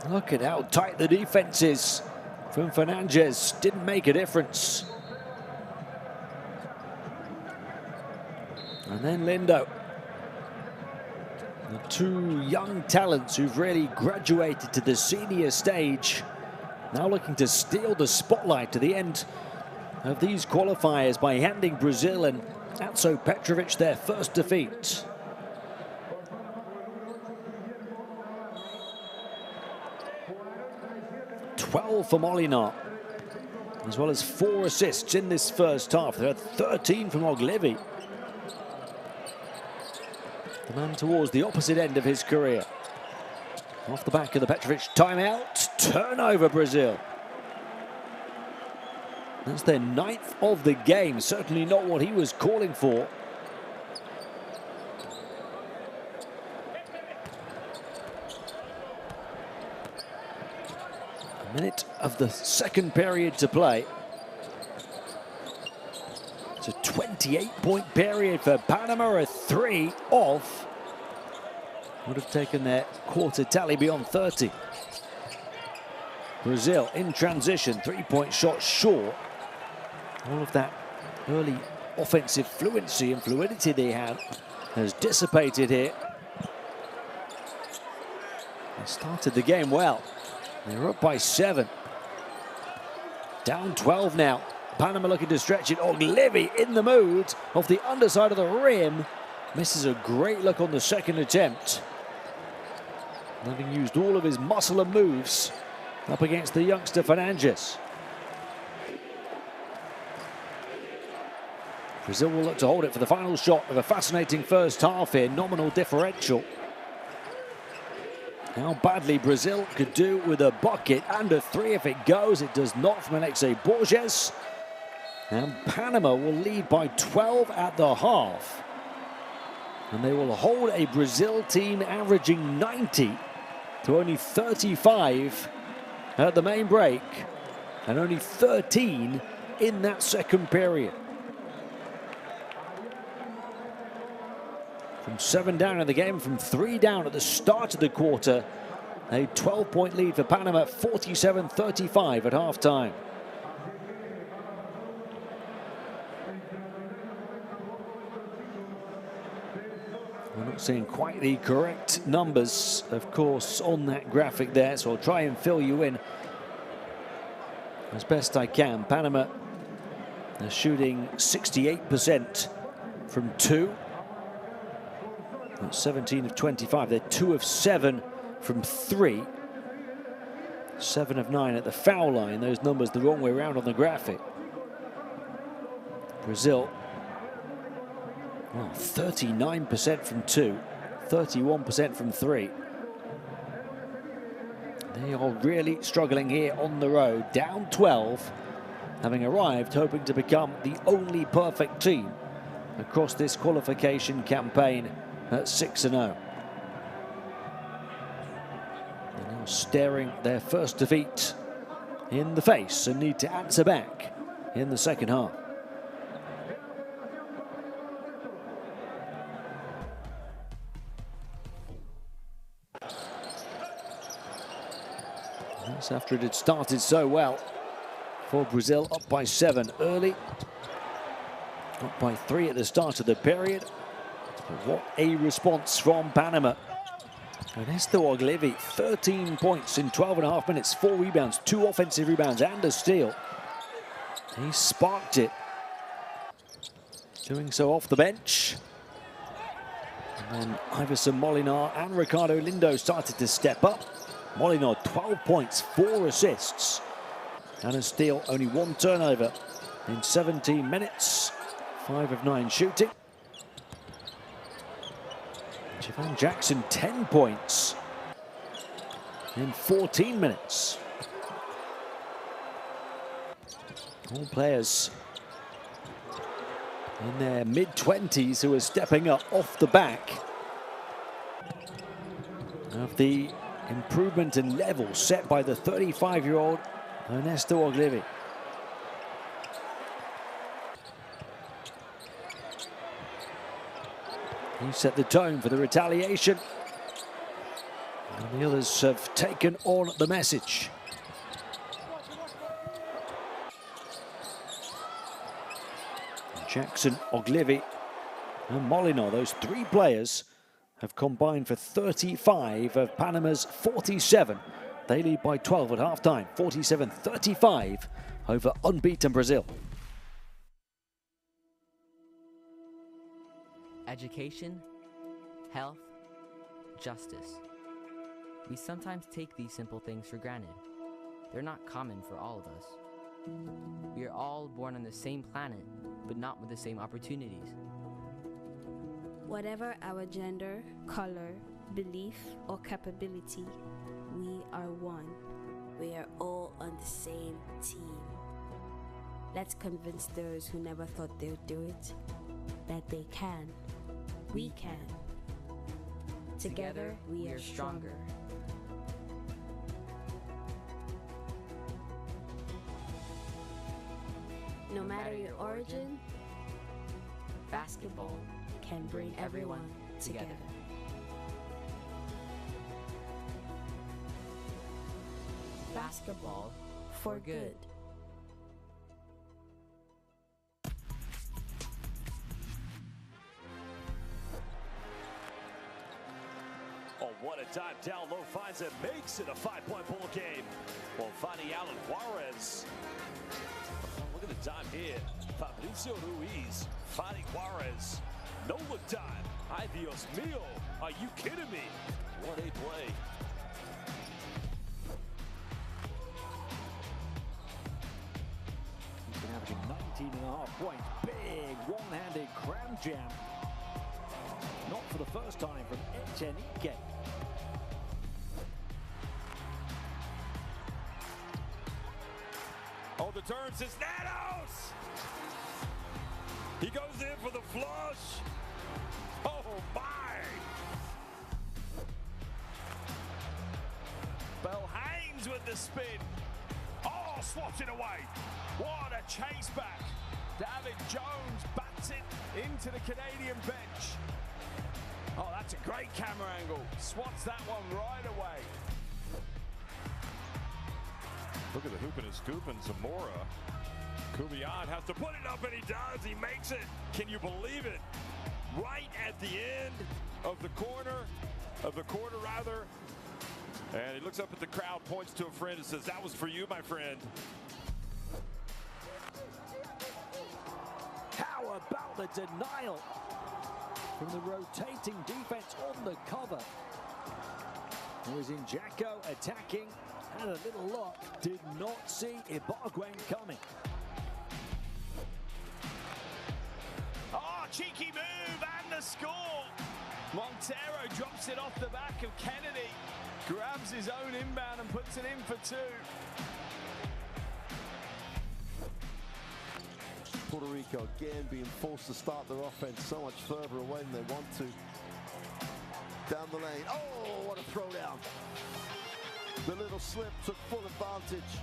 Look at how tight the defense is from Fernandes. Didn't make a difference. And then Lindo. The two young talents who've really graduated to the senior stage, now looking to steal the spotlight to the end of these qualifiers by handing Brazil and Atso Petrovic their first defeat. For Molina, as well as 4 assists in this first half. There are 13 from Oglivi, the man towards the opposite end of his career. Off the back of the Petrovic timeout, turnover Brazil. That's their 9th of the game, certainly not what he was calling for. Minute of the second period to play. It's a 28-point period for Panama. A 3 off would have taken their quarter tally beyond 30. Brazil in transition, 3-point shot short. All of that early offensive fluency and fluidity they had has dissipated here. They started the game well. They're up by 7. Down 12 now. Panama looking to stretch it. Oglivi in the mood off the underside of the rim. Misses a great look on the second attempt. Having used all of his muscle and moves up against the youngster Fernandes. Brazil will look to hold it for the final shot of a fascinating first half here. Nominal differential. How badly Brazil could do with a bucket and a 3 if it goes. It does not from Alexei Borges. And Panama will lead by 12 at the half. And they will hold a Brazil team averaging 90 to only 35 at the main break. And only 13 in that second period. From 7 down in the game, from 3 down at the start of the quarter. A 12-point lead for Panama, 47-35 at halftime. We're not seeing quite the correct numbers, of course, on that graphic there, so I'll try and fill you in as best I can. Panama They're shooting 68% from 2. That's 17 of 25. They're 2 of 7 from 3. 7 of 9 at the foul line. Those numbers the wrong way around on the graphic. Brazil, well, 39% from 2, 31% from 3. They are really struggling here on the road, down 12, having arrived hoping to become the only perfect team across this qualification campaign at 6-0. They're now staring their first defeat in the face and need to answer back in the second half. That's after it had started so well for Brazil, up by 7 early, up by 3 at the start of the period. But what a response from Panama. Ernesto Oglivi, 13 points in 12.5 minutes, 4 rebounds, 2 offensive rebounds and a steal. He sparked it, doing so off the bench. And then Iverson Molinar and Ricardo Lindo started to step up. Molinar, 12 points, 4 assists, and a steal, only 1 turnover in 17 minutes, 5 of 9 shooting. Javon Jackson, 10 points in 14 minutes. All players in their mid-20s who are stepping up off the back of the improvement in level set by the 35-year-old Ernesto Oglivi. He set the tone for the retaliation, and the others have taken on the message. Jackson, Oglivi and Molinar, those 3 players have combined for 35 of Panama's 47. They lead by 12 at halftime, 47-35 over unbeaten Brazil. Education, health, justice. We sometimes take these simple things for granted. They're not common for all of us. We are all born on the same planet, but not with the same opportunities. Whatever our gender, color, belief, or capability, we are one. We are all on the same team. Let's convince those who never thought they'd do it that they can. We can. Together, we are stronger. No matter your origin, basketball can bring everyone together. Basketball for good. Oh, what a time. Down low finds it, makes it a 5-point ball game. Well, finding Alan Juarez. Look at the time here. Fabricio Ruiz finding Juarez. No look time. Ay, Dios mío. Are you kidding me? What a play. He's been averaging 19.5 points. Big one-handed cram jam. Not for the first time from Echenike. Oh, the turn says Nanos. He goes in for the flush. Oh, my. Bell hangs with the spin. Oh, swaps it away. What a chase back. David Jones bats it into the Canadian bench. Oh, that's a great camera angle. Swats that one right away. Look at the hoop and his scoop and Zamora. Kubian has to put it up, and he does. He makes it. Can you believe it? Right at the end of the quarter rather. And he looks up at the crowd, points to a friend and says, "That was for you, my friend." about the denial from the rotating defense on the cover. Here's Njako attacking, had a little luck, did not see Ibagwen coming. Oh, cheeky move and the score. Montero drops it off the back of Kennedy, grabs his own inbound and puts it in for two. Puerto Rico again being forced to start their offense so much further away than they want to. Down the lane. Oh, what a throwdown. The little slip took full advantage.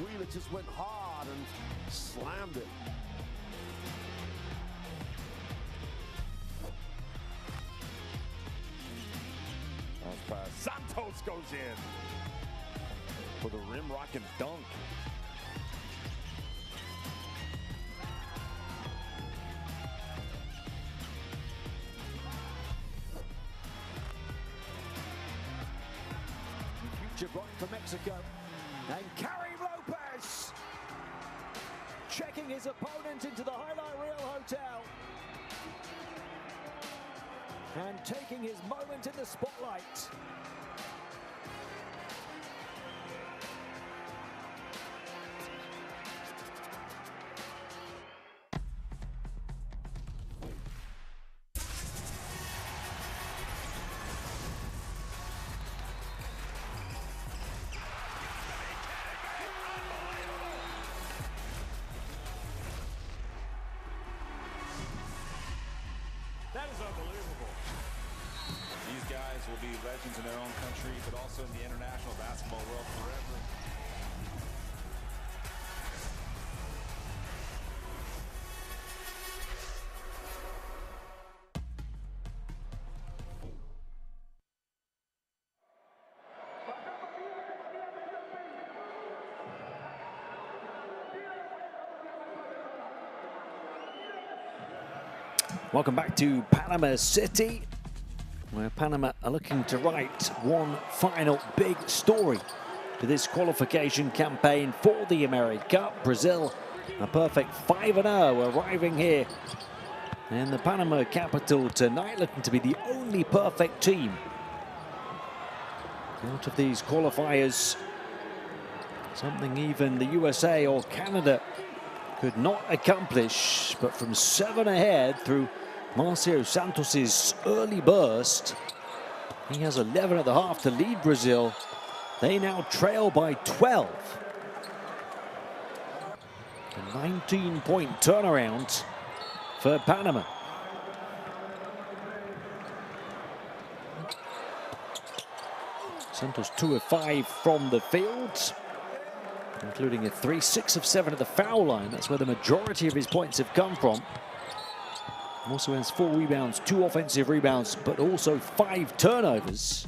Wheeler just went hard and slammed it. Pass. Santos goes in for the rim rock and dunk. Future block for Mexico. And Karim Lopez checking his opponent into the Highlight Reel Hotel. And taking his moment in the spotlight. That is unbelievable. These guys will be legends in their own country, but also in the international basketball world forever. Welcome back to Panama City, where Panama are looking to write one final big story to this qualification campaign for the AmeriCup. Brazil, a perfect 5-0, arriving here in the Panama capital tonight, looking to be the only perfect team out of these qualifiers. Something even the USA or Canada could not accomplish, but from 7 ahead through Marcio Santos's early burst, he has 11 at the half to lead Brazil. They now trail by 12. A 19-point turnaround for Panama. Santos 2 of 5 from the field, including a 3, 6 of 7 at the foul line. That's where the majority of his points have come from. Also has 4 rebounds, 2 offensive rebounds, but also 5 turnovers.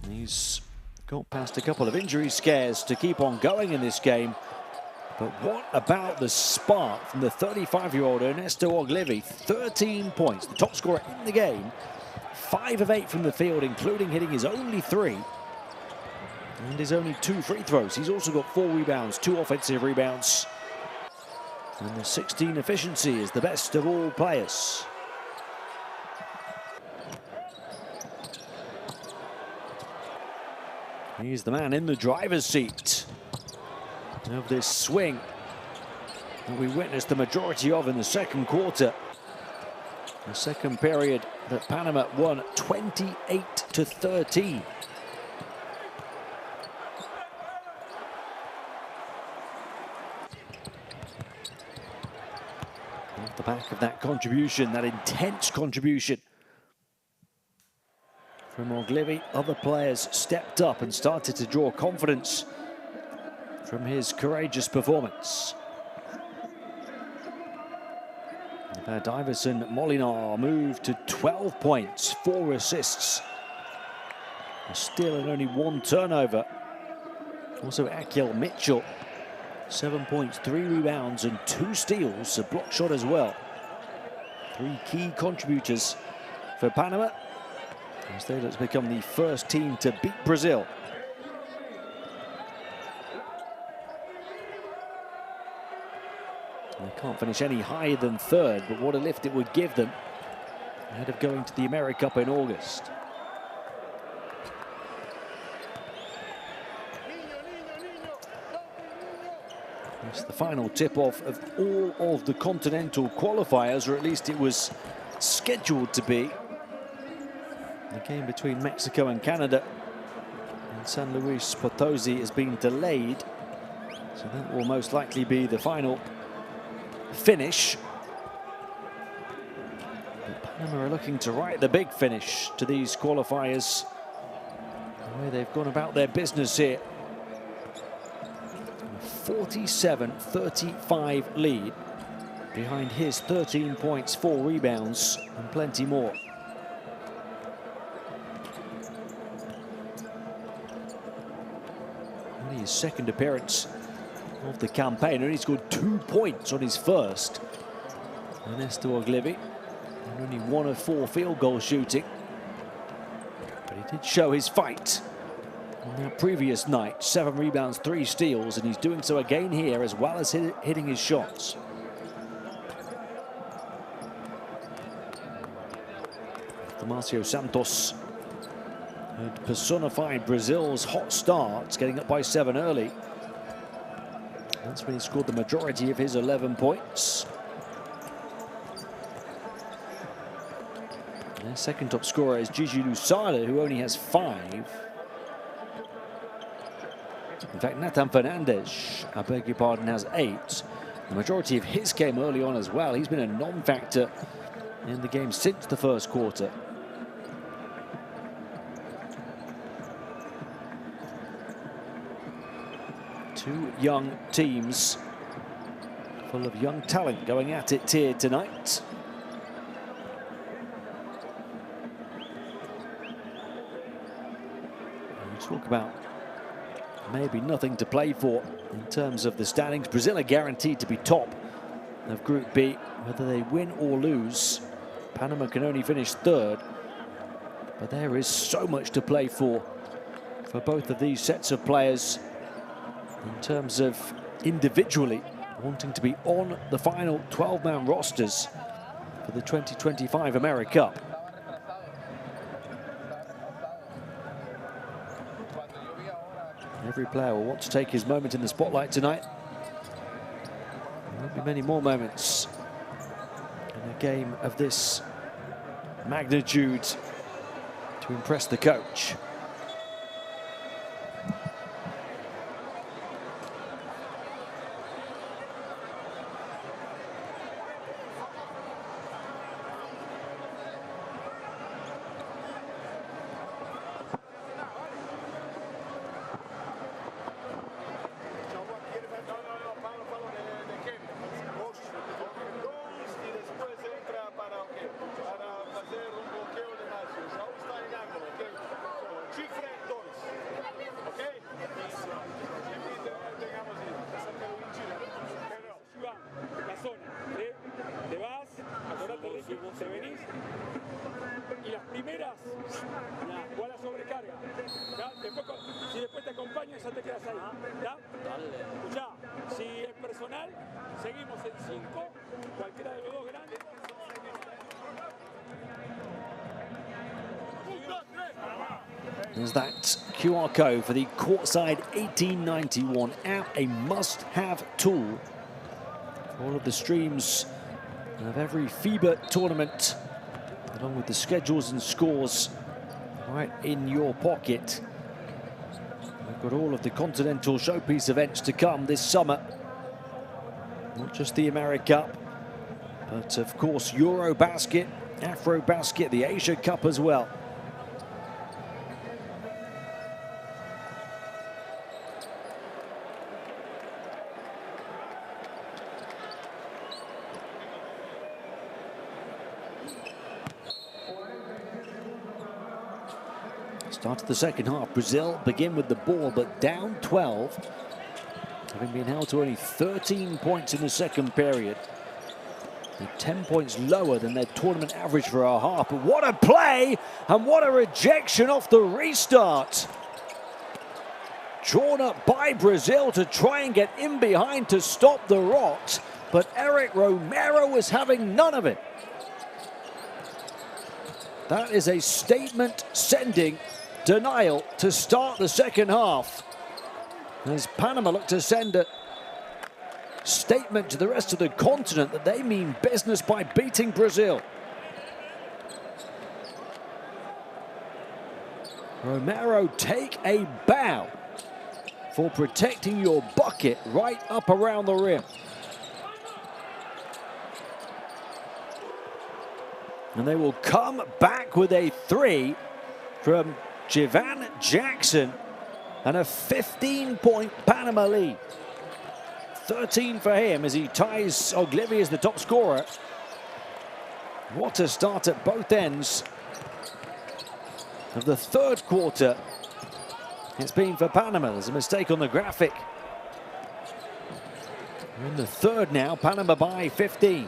He's got past a couple of injury scares to keep on going in this game. But what about the spark from the 35-year-old Ernesto Oglivi? 13 points, the top scorer in the game. 5 of 8 from the field, including hitting his only 3. And his only 2 free throws. He's also got 4 rebounds, 2 offensive rebounds. And the 16 efficiency is the best of all players. He's the man in the driver's seat of this swing that we witnessed the majority of in the second quarter. The second period that Panama won 28-13. Off the back of that contribution, that intense contribution from Oglivi, other players stepped up and started to draw confidence from his courageous performance. Diverson Molinar moved to 12 points, 4 assists. Still in only 1 turnover. Also Akiel Mitchell, 7 points, 3 rebounds and 2 steals, a block shot as well. 3 key contributors for Panama, as they look to become the first team to beat Brazil. They can't finish any higher than third, but what a lift it would give them ahead of going to the AmeriCup in August. It's the final tip-off of all of the continental qualifiers, or at least it was scheduled to be. The game between Mexico and Canada in San Luis Potosi has been delayed, so that will most likely be the final finish. But Panama are looking to write the big finish to these qualifiers, the way they've gone about their business here. 47-35 lead behind his 13 points, 4 rebounds and plenty more. Only his second appearance of the campaign, only scored 2 points on his first. Ernesto Oglivi, and only 1 of 4 field goal shooting, but he did show his fight on that previous night. 7 rebounds, 3 steals, and he's doing so again here, as well as hitting his shots. Damasio Santos had personified Brazil's hot start, getting up by 7 early. That's when he scored the majority of his 11 points. Their second top scorer is Gigi Lusada, who only has 5. In fact, Nathan Fernandez, I beg your pardon, has 8. The majority of his game early on as well. He's been a non-factor in the game since the first quarter. Two young teams full of young talent going at it here tonight. We'll talk about maybe nothing to play for in terms of the standings. Brazil are guaranteed to be top of Group B, whether they win or lose. Panama can only finish 3rd, but there is so much to play for both of these sets of players in terms of individually wanting to be on the final 12-man rosters for the 2025 AmeriCup. Every player will want to take his moment in the spotlight tonight. There won't be many more moments in a game of this magnitude to impress the coach. Te venís y las primeras o a la sobrecarga. Si después te acompañas ya te quedas ahí. Escuchá, si es personal, seguimos en 5, cualquiera de los dos grandes. There's that QR code for the courtside 1891 app, a must-have tool for all of the streams of every FIBA tournament, along with the schedules and scores right in your pocket. We've got all of the continental showpiece events to come this summer. Not just the AmeriCup, but of course Eurobasket, Afrobasket, the Asia Cup as well. Start of the second half, Brazil begin with the ball, but down 12, having been held to only 13 points in the second period. They're 10 points lower than their tournament average for a half. But what a play, and what a rejection off the restart. Drawn up by Brazil to try and get in behind to stop the Rocks. but Eric Romero was having none of it. That is a statement sending denial to start the second half, as Panama look to send a statement to the rest of the continent that they mean business by beating Brazil. Romero, take a bow for protecting your bucket right up around the rim. And they will come back with a three from Jivan Jackson and a 15-point Panama lead. 13 for him as he ties Ogilvy as the top scorer. What a start at both ends of the third quarter it's been for Panama. There's a mistake on the graphic. We're in the third now, Panama by 15.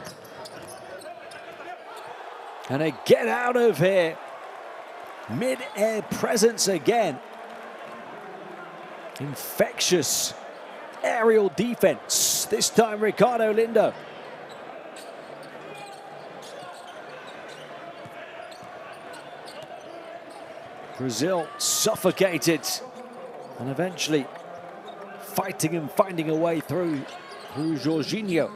And a get out of here. Mid-air presence again. Infectious aerial defense. This time Ricardo Lindo. Brazil suffocated and eventually fighting and finding a way through Jorginho.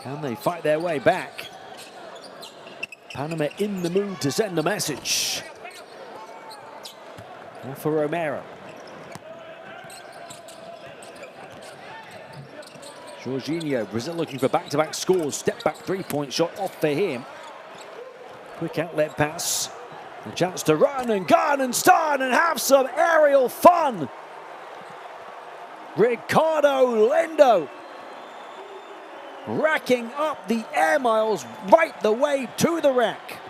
Can they fight their way back? Panama in the mood to send a message. Now for Romero. Jorginho, Brazil looking for back-to-back scores. Step back three-point shot off for him. Quick outlet pass. A chance to run and gun and start and have some aerial fun. Ricardo Lindo racking up the air miles right the way to the rack.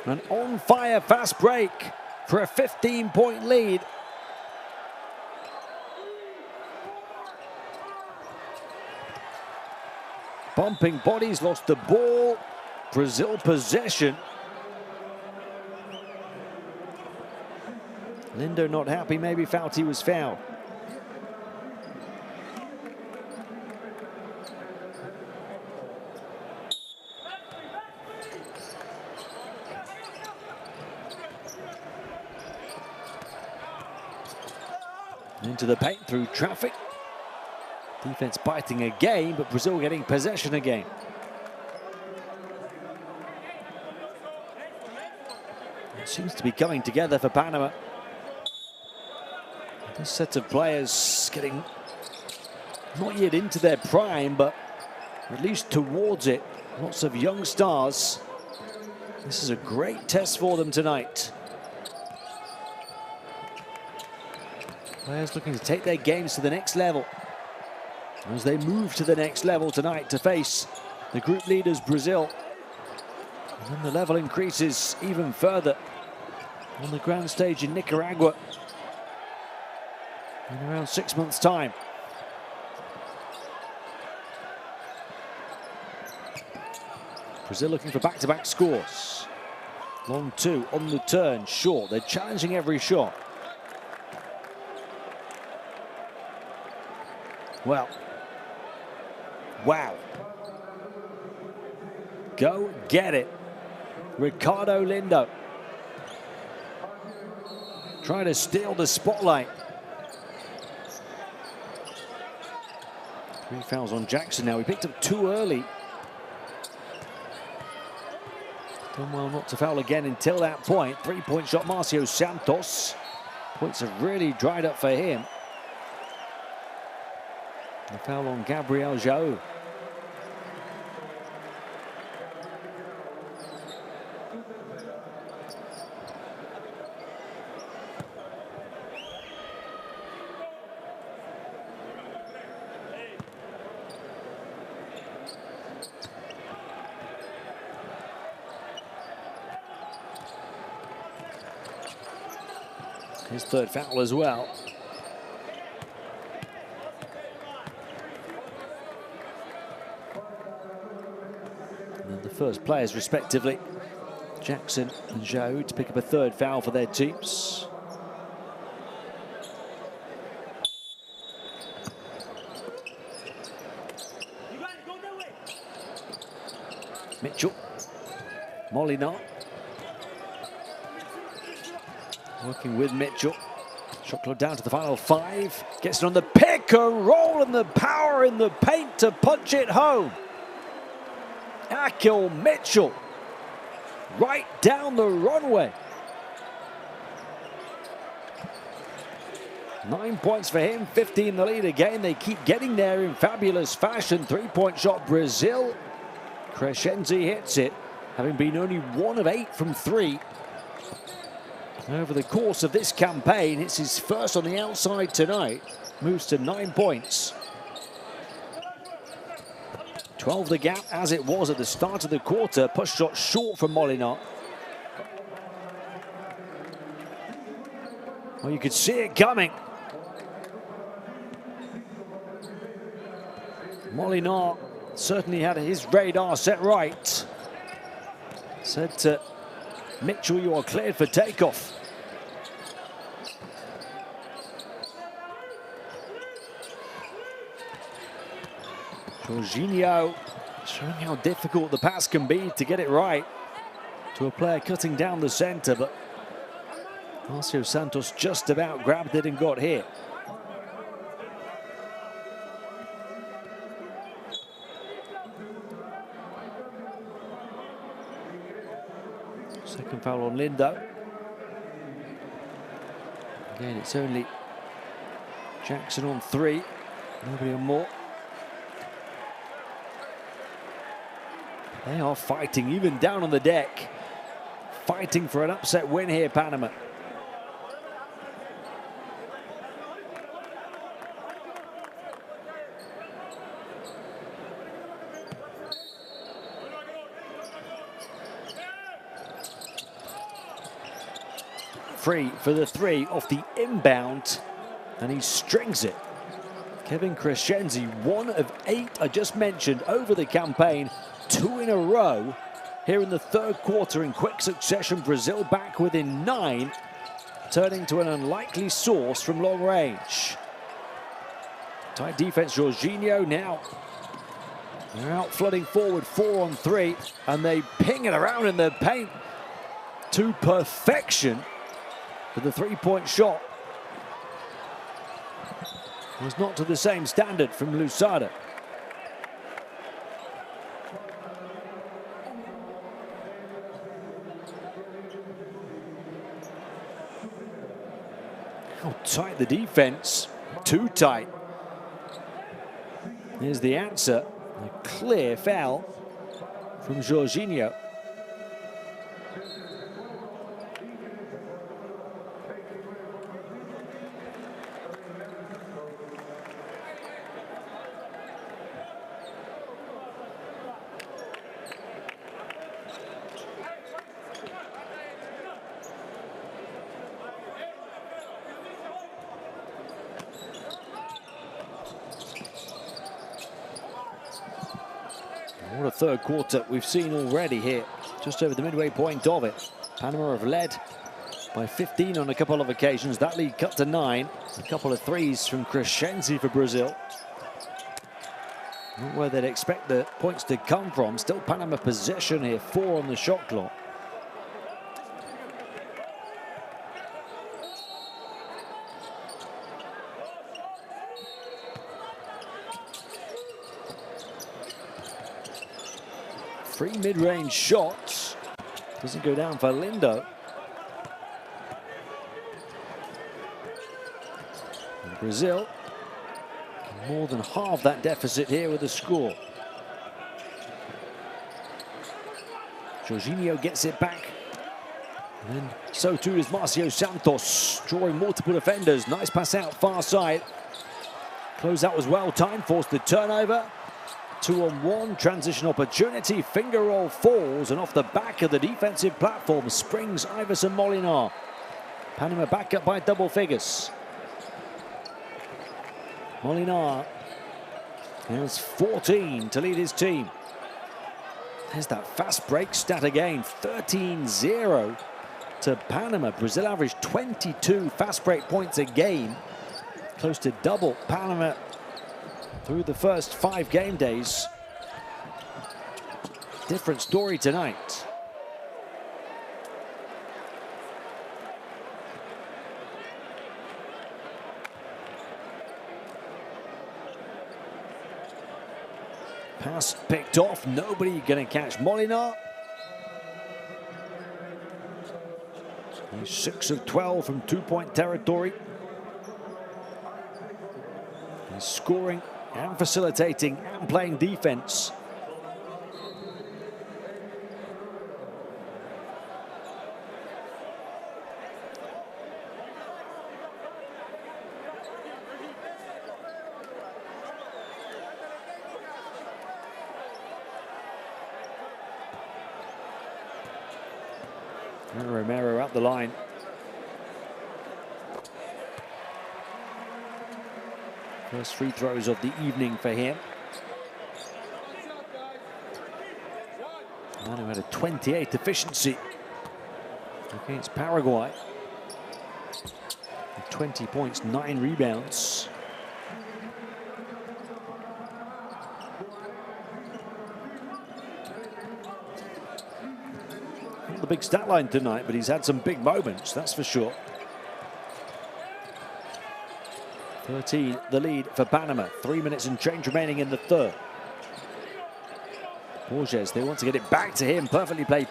An on-fire fast break for a 15-point lead. Bumping bodies, lost the ball. Brazil possession. Lindo not happy, maybe Fouty was fouled. Into the paint through traffic. Defense biting again, but Brazil getting possession again. It seems to be coming together for Panama. This set of players getting not yet into their prime, but at least towards it. Lots of young stars. This is a great test for them tonight. Players looking to take their games to the next level as they move to the next level tonight to face the group leaders Brazil. And then the level increases even further on the grand stage in Nicaragua in around 6 months' time. Brazil looking for back-to-back scores. Long two on the turn, short. They're challenging every shot. Well, wow. Go get it. Ricardo Lindo. Trying to steal the spotlight. 3 fouls on Jackson now. He picked up too early. Done well not to foul again until that point. 3-point shot, Marcio Santos. Points have really dried up for him. The foul on Gabriel João. His third foul as well. And the first players, respectively, Jackson and Zhou to pick up a third foul for their teams. Mitchell, Molinar, working with Mitchell. Shot clock down to the final 5. Gets it on the pick and roll, and the power in the paint to punch it home. Akil Mitchell, right down the runway. 9 points for him, 15 the lead again. They keep getting there in fabulous fashion. 3-point shot, Brazil. Crescenzi hits it, having been only 1 of 8 from 3 over the course of this campaign. It's his first on the outside tonight. Moves to 9 points. 12 the gap as it was at the start of the quarter. Push shot short from Molinar. Well, you could see it coming. Molinar certainly had his radar set right. Said to Mitchell, you are cleared for takeoff. Jorginho showing how difficult the pass can be to get it right to a player cutting down the center, but Marcio Santos just about grabbed it and got hit. Second foul on Lindo. Again, it's only Jackson on 3, nobody on more. They are fighting, even down on the deck. Fighting for an upset win here, Panama. Free for the 3 off the inbound, and he strings it. Kevin Crescenzi, 1 of 8 I just mentioned over the campaign, 2 in a row here in the third quarter in quick succession. Brazil back within 9, turning to an unlikely source from long range. Tight defense, Jorginho now. They're out flooding forward, 4 on 3, and they ping it around in the paint to perfection. But the 3-point shot was not to the same standard from Lusada. How tight the defense, too tight. Here's the answer, a clear foul from Jorginho. What a third quarter we've seen already here, just over the midway point of it. Panama have led by 15 on a couple of occasions. That lead cut to 9. A couple of threes from Crescenzi for Brazil. Not where they'd expect the points to come from. Still Panama possession here, 4 on the shot clock. Three mid-range shots. Doesn't go down for Lindo. And Brazil more than half that deficit here with a score. Jorginho gets it back. And then so too is Marcio Santos, drawing multiple defenders. Nice pass out far side. Closeout was well timed, forced the turnover. 2-on-1, transition opportunity, finger roll falls, and off the back of the defensive platform springs Iverson Molinar. Panama back up by double figures. Molinar has 14 to lead his team. There's that fast break stat again, 13-0 to Panama. Brazil averaged 22 fast break points a game, close to double Panama through the first 5 game days. Different story tonight. Pass picked off, nobody going to catch Molina. He's 6 of 12 from 2-point territory. He's scoring and facilitating and playing defense. And Romero at the line. First free throws of the evening for him. Manu had a 28 efficiency against Paraguay. 20 points, 9 rebounds. Not the big stat line tonight, but he's had some big moments, that's for sure. 13, the lead for Panama. 3 minutes and change remaining in the third. Borges, they want to get it back to him. Perfectly played.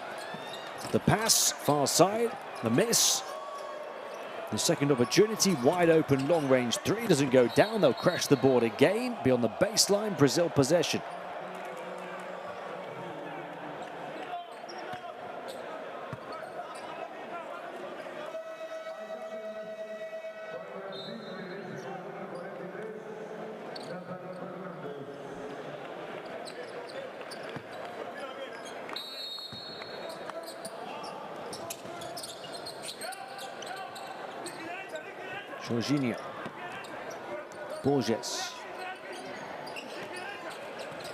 The pass, far side, the miss. The second opportunity, wide open, long range three, doesn't go down. They'll crash the board again. Beyond the baseline, Brazil possession. Jorginho. Borges.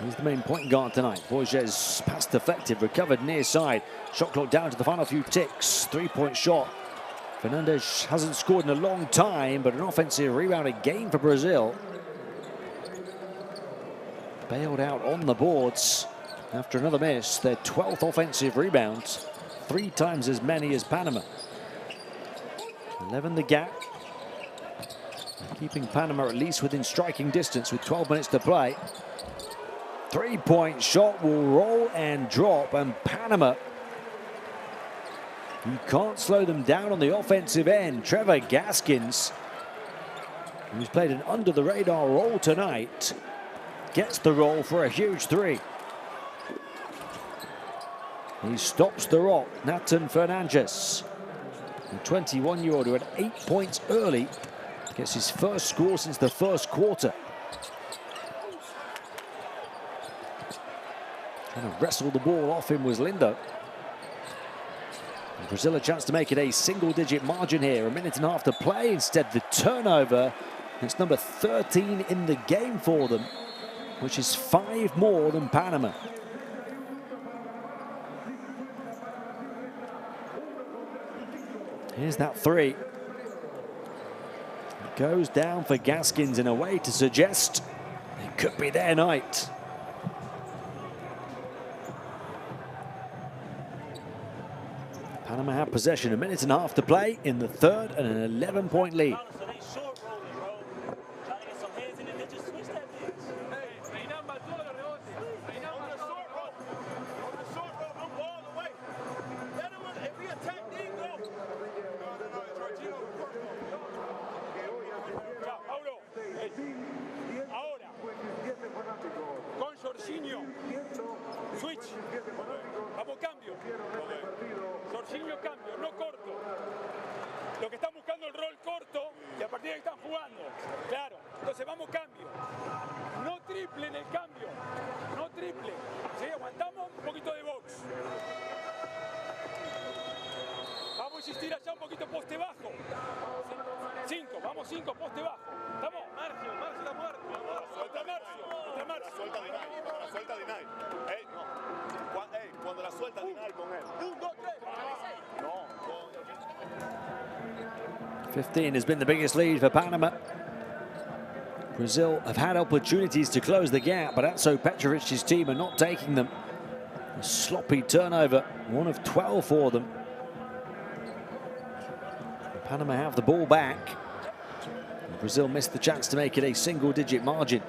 He's the main point guard tonight. Borges passed effective, recovered near side. Shot clock down to the final few ticks. 3-point shot. Fernandes hasn't scored in a long time, but an offensive rebound again for Brazil. Bailed out on the boards after another miss. Their 12th offensive rebound. 3 times as many as Panama. 11 the gap. Keeping Panama at least within striking distance with 12 minutes to play. 3-point shot will roll and drop, and Panama, you can't slow them down on the offensive end. Trevor Gaskins, who's played an under-the-radar role tonight, gets the roll for a huge 3. He stops the rock. Nathan Fernandes, the 21-year-old who had 8 points early, gets his first score since the first quarter. Trying to wrestle the ball off him was Lindo. And Brazil a chance to make it a single-digit margin here. 1.5 minutes to play. Instead, the turnover. It's number 13 in the game for them, which is 5 more than Panama. Here's that 3. Goes down for Gaskins in a way to suggest it could be their night. Panama have possession, 1.5 minutes to play in the third, and an 11-point lead. Switch. Vamos, cambio. Jorginho, cambio, no corto. Lo que están buscando el rol corto y a partir de ahí están jugando. Claro. Entonces vamos, cambio. No triple en el cambio. No triple. ¿Sí? Aguantamos un poquito de box. Vamos a insistir allá un poquito poste bajo. 5, vamos 5, poste bajo. ¿Estamos? Marcio está muerto. Suelta Marcio. Suelta Dinay. Suelta Dinay. 15 has been the biggest lead for Panama. Brazil have had opportunities to close the gap, but Atso Petrovic's team are not taking them. A sloppy turnover, 1 of 12 for them. Panama have the ball back. Brazil missed the chance to make it a single-digit margin.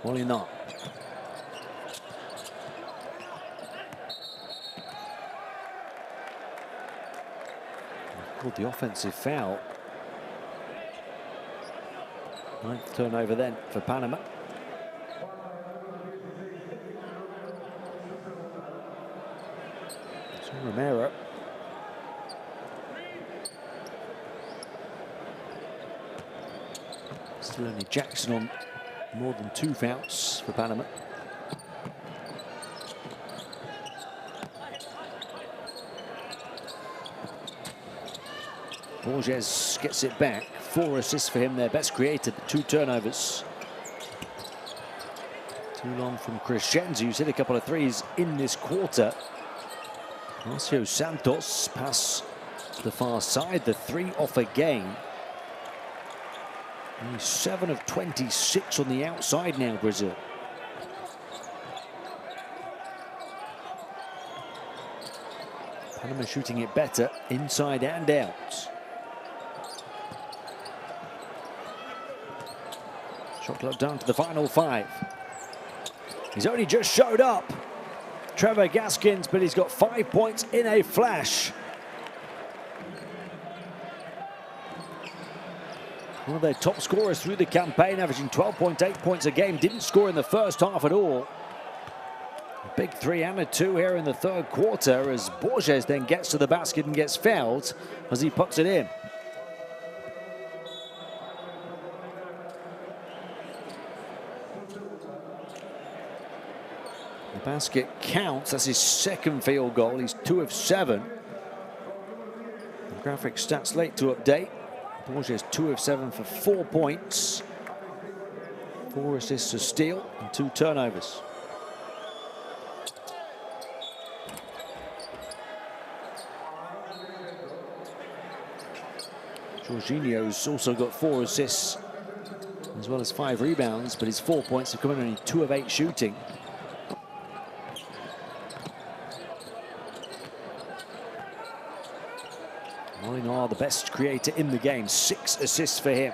Molina. Called the offensive foul. 9th turnover then for Panama. So Romero. Still only Jackson on more than 2 fouls for Panama. Borges gets it back. 4 assists for him, their best creator, the 2 turnovers. Too long from Crescenzi, who's hit a couple of threes in this quarter. Marcio Santos pass to the far side, the 3 off again. Only 7 of 26 on the outside now, Brazil. Panama shooting it better, inside and out. Shot clock down to the final 5. He's only just showed up, Trevor Gaskins, but he's got 5 points in a flash. One of their top scorers through the campaign, averaging 12.8 points a game. Didn't score in the first half at all. A big 3 and a 2 here in the 3rd quarter as Borges then gets to the basket and gets fouled as he puts it in. The basket counts. That's his 2nd field goal. He's 2 of 7. The graphic stats late to update. Borges 2 of 7 for 4 points. 4 assists, a steal, and 2 turnovers. Jorginho's also got 4 assists as well as 5 rebounds, but his 4 points have come in only 2 of 8 shooting. Molina, the best creator in the game, 6 assists for him.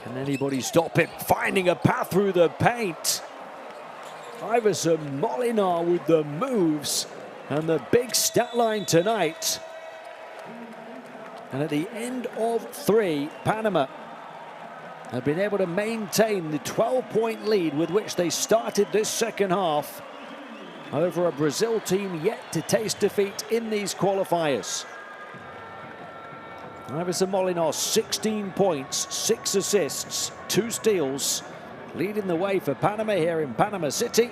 Can anybody stop him? Finding a path through the paint. Iverson Molina with the moves and the big stat line tonight. And at the end of 3, Panama have been able to maintain the 12-point lead with which they started this second half over a Brazil team yet to taste defeat in these qualifiers. Iverson Molina, 16 points, 6 assists, 2 steals, leading the way for Panama here in Panama City.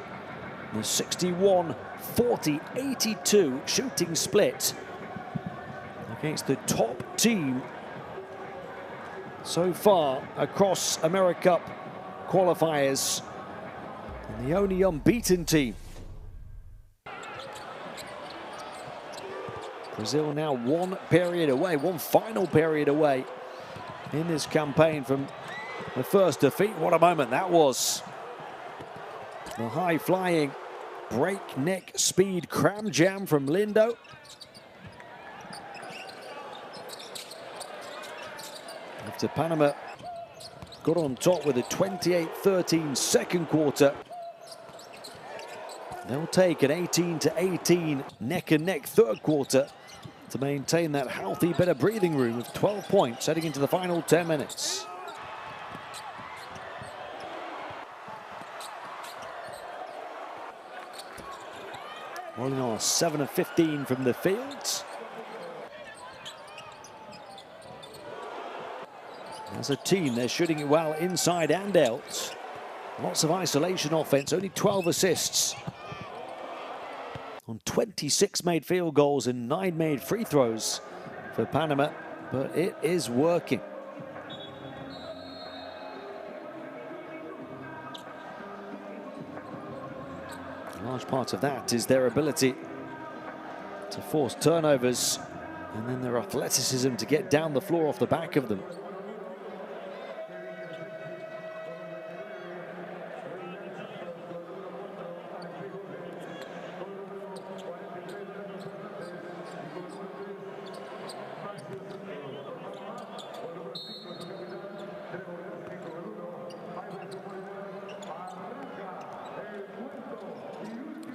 The 61-40-82 shooting split against the top team so far across AmeriCup qualifiers, and the only unbeaten team. Brazil now 1 period away, 1 final period away in this campaign from the first defeat. What a moment that was. The high-flying, breakneck speed cram jam from Lindo. After Panama got on top with a 28-13 second quarter, they'll take an 18-18 neck-and-neck third quarter to maintain that healthy bit of breathing room of 12 points heading into the final 10 minutes. Molina 7 of 15 from the field. As a team, they're shooting it well inside and out. Lots of isolation offense, only 12 assists on 26 made field goals and 9 made free throws for Panama, but it is working. A large part of that is their ability to force turnovers and then their athleticism to get down the floor off the back of them.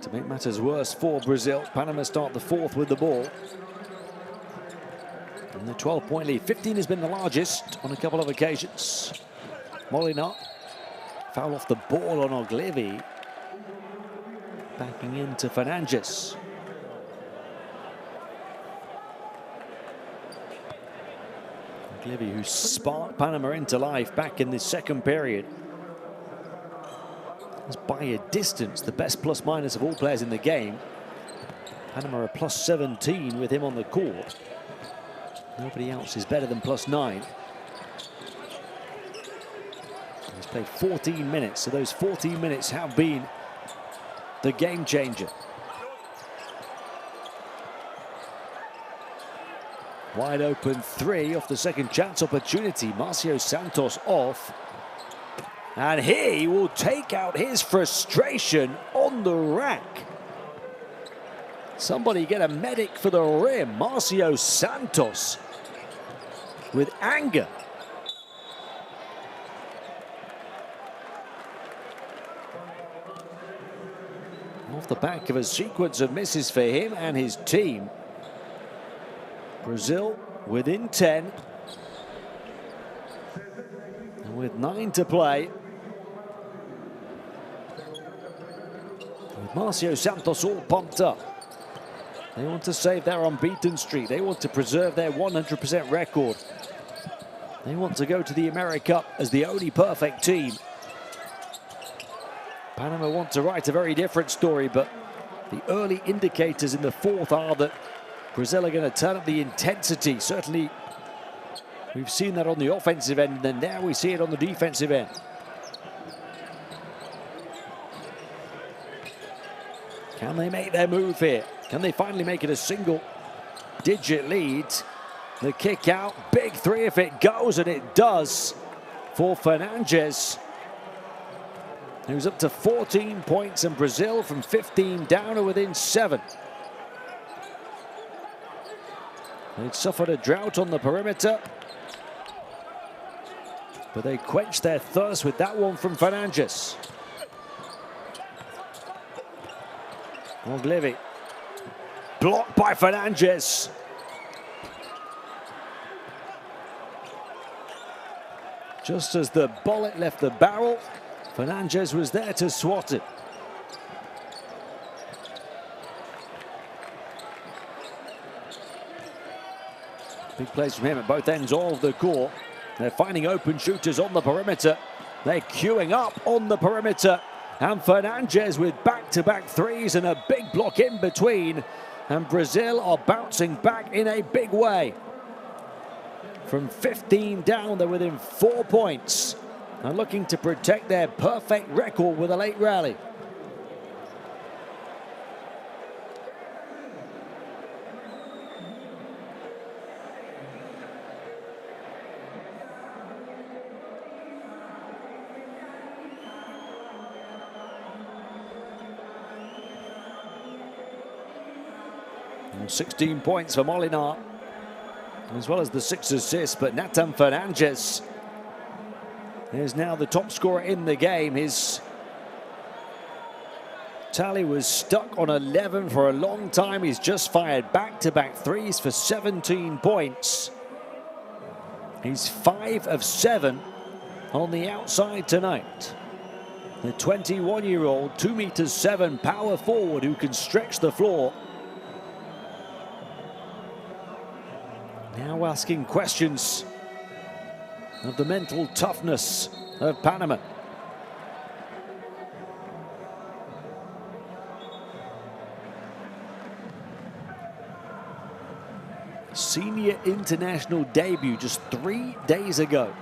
To make matters worse for Brazil, Panama start the fourth with the ball. And the 12-point lead. 15 has been the largest on a couple of occasions. Molina, foul off the ball on Oglivi. Backing into Fernandez. Oglivi, who sparked Panama into life back in the second period. Is by a distance the best plus-minus of all players in the game. Panama are plus 17 with him on the court. Nobody else is better than plus 9. He's played 14 minutes, so those 14 minutes have been the game changer. Wide open three off the second chance opportunity. Marcio Santos off. And he will take out his frustration on the rack. Somebody get a medic for the rim. Marcio Santos with anger. Off the back of a sequence of misses for him and his team. Brazil within 10. And with 9 to play. With Marcio Santos all pumped up. They want to save their unbeaten streak. They want to preserve their 100% record. They want to go to the AmeriCup as the only perfect team. Panama want to write a very different story, but the early indicators in the fourth are that Brazil are going to turn up the intensity. Certainly, we've seen that on the offensive end, and then now we see it on the defensive end. Can they make their move here? Can they finally make it a single-digit lead? The kick out, big three if it goes, and it does for Fernandez, who's up to 14 points, and Brazil from 15 down to within 7. They'd suffered a drought on the perimeter, but they quenched their thirst with that one from Fernandez. Oglivi, blocked by Fernandez. Just as the bullet left the barrel, Fernandez was there to swat it. Big plays from him at both ends of the court. They're finding open shooters on the perimeter. They're queuing up on the perimeter. And Fernandez with back-to-back threes and a big block in between. And Brazil are bouncing back in a big way. From 15 down, they're within 4 points. And looking to protect their perfect record with a late rally. And 16 points for Molina, as well as the 6 assists, but Nathan Fernandez is now the top scorer in the game. His tally was stuck on 11 for a long time. He's just fired back-to-back threes for 17 points. He's 5 of 7 on the outside tonight. The 21-year-old, 2'7" power forward who can stretch the floor. Now asking questions of the mental toughness of Panama. Senior international debut just 3 days ago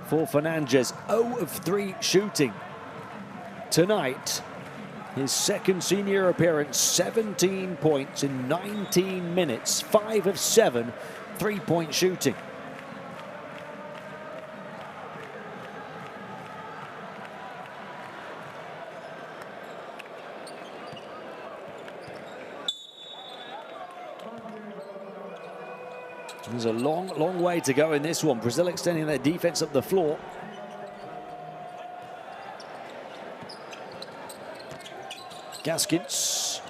for Fernandez. 0 of 3 shooting. Tonight, his second senior appearance, 17 points in 19 minutes, 5 of 7 3-point shooting. There's a long way to go in this one. Brazil extending their defense up the floor. Gaskins.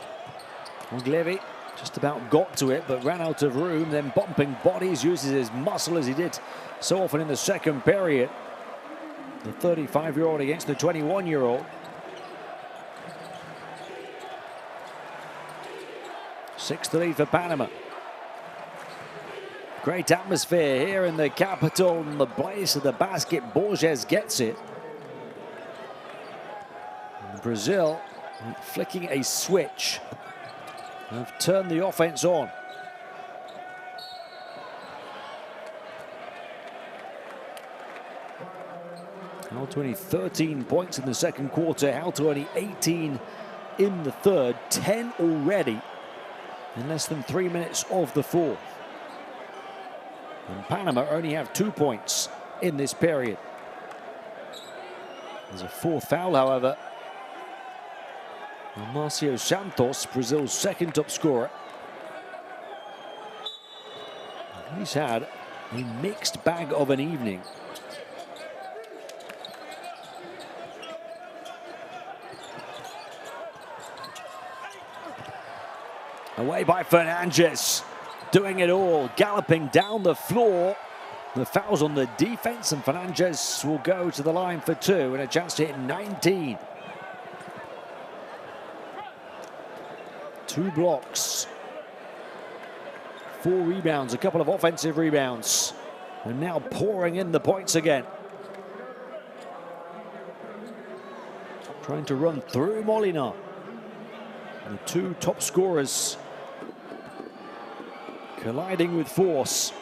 Oglevi just about got to it, but ran out of room. Then bumping bodies, uses his muscle as he did so often in the second period. The 35-year-old against the 21-year-old. 6 to lead for Panama. Great atmosphere here in the capital, in the place of the basket. Borges gets it. And Brazil flicking a switch. Have turned the offense on. How to only 13 points in the second quarter. How to only 18 in the third. 10 already in less than 3 minutes of the fourth. And Panama only have 2 points in this period. There's a fourth foul, however. And Marcio Santos, Brazil's second top scorer. He's had a mixed bag of an evening. Away by Fernandez. Doing it all, galloping down the floor. The foul's on the defense, and Fernandez will go to the line for 2 and a chance to hit 19. 2 blocks, 4 rebounds, a couple of offensive rebounds, and now pouring in the points again. Trying to run through Molina. And the 2 top scorers colliding with force.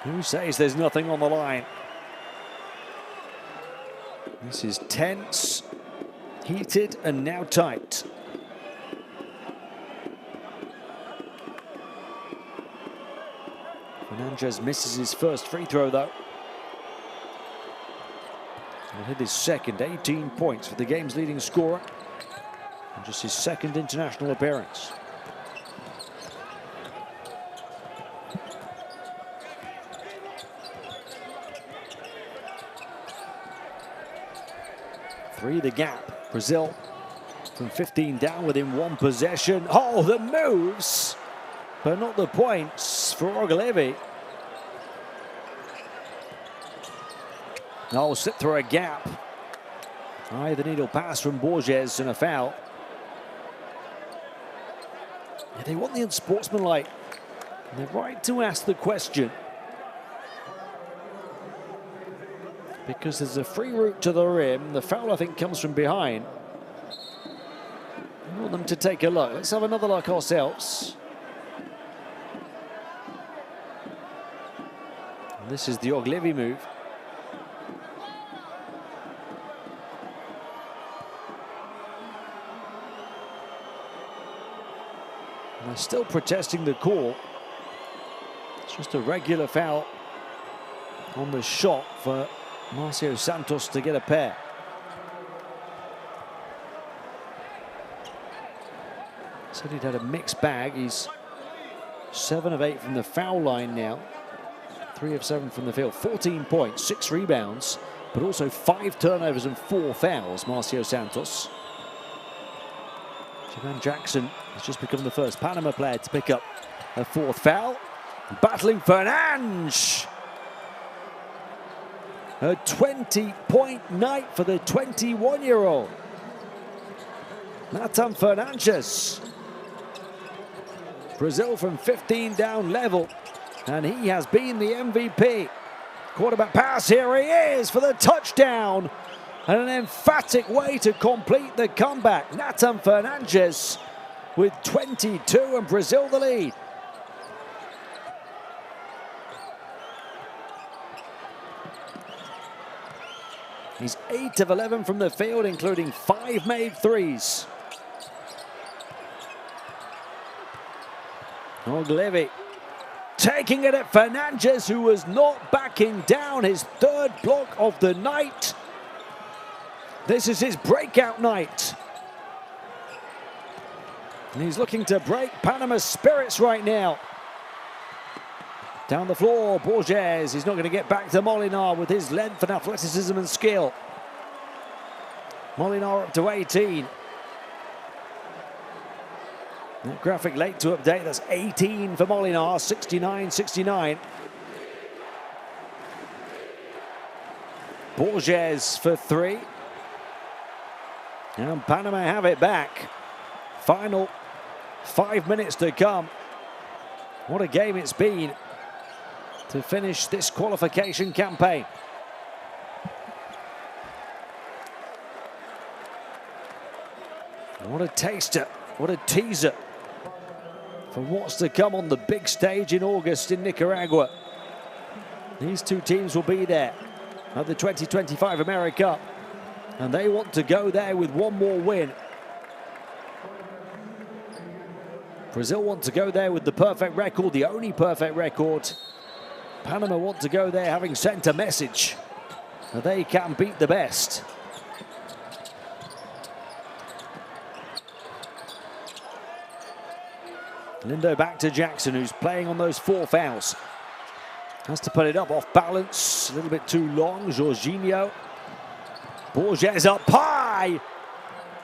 Who says there's nothing on the line? This is tense, heated, and now tight. Fernandez misses his first free throw, though. And hit his second, 18 points for the game's leading scorer. And just his second international appearance. Three the gap. Brazil from 15 down within 1 possession. Oh, the moves, but not the points for Oglevi. Oh, slip through a gap. Eye the needle pass from Borges and a foul. Yeah, they want the unsportsmanlike. They're right to ask the question. Because there's a free route to the rim. The foul, I think, comes from behind. I want them to take a look. Let's have another look ourselves. And this is the Oglevi move. And they're still protesting the call. It's just a regular foul on the shot for Marcio Santos to get a pair. Said he'd had a mixed bag. He's 7 of 8 from the foul line now. 3 of 7 from the field. 14 points, 6 rebounds, but also 5 turnovers and 4 fouls, Marcio Santos. Javan Jackson has just become the first Panama player to pick up a 4th foul. Battling Fernandez. A 20-point night for the 21-year-old. Nathan Fernandez. Brazil from 15 down level, and he has been the MVP. Quarterback pass, here he is for the touchdown. And an emphatic way to complete the comeback. Nathan Fernandez with 22 and Brazil the lead. He's 8 of 11 from the field, including 5 made threes. Oglevy taking it at Fernandez, who was not backing down, his 3rd block of the night. This is his breakout night. And he's looking to break Panama's spirits right now. Down the floor, Borges. He's not going to get back to Molinar with his length and athleticism and skill. Molinar up to 18. That graphic late to update. That's 18 for Molinar, 69-69. Borges for 3. And Panama have it back. Final 5 minutes to come. What a game it's been to finish this qualification campaign. What a taster, what a teaser for what's to come on the big stage in August in Nicaragua. These two teams will be there at the 2025 AmeriCup, and they want to go there with one more win. Brazil want to go there with the perfect record, the only perfect record. Panama want to go there having sent a message that they can beat the best. Lindo back to Jackson, who's playing on those 4 fouls. Has to put it up off balance, a little bit too long. Jorginho. Borges up high.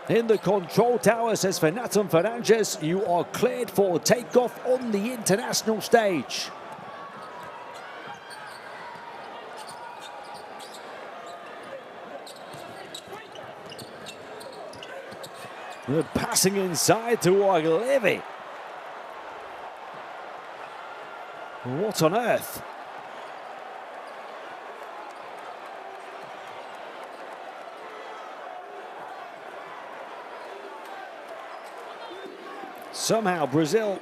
In the control tower, says Nathan Fernandez, you are cleared for takeoff on the international stage. They're passing inside to Oglevy. What on earth? Somehow Brazil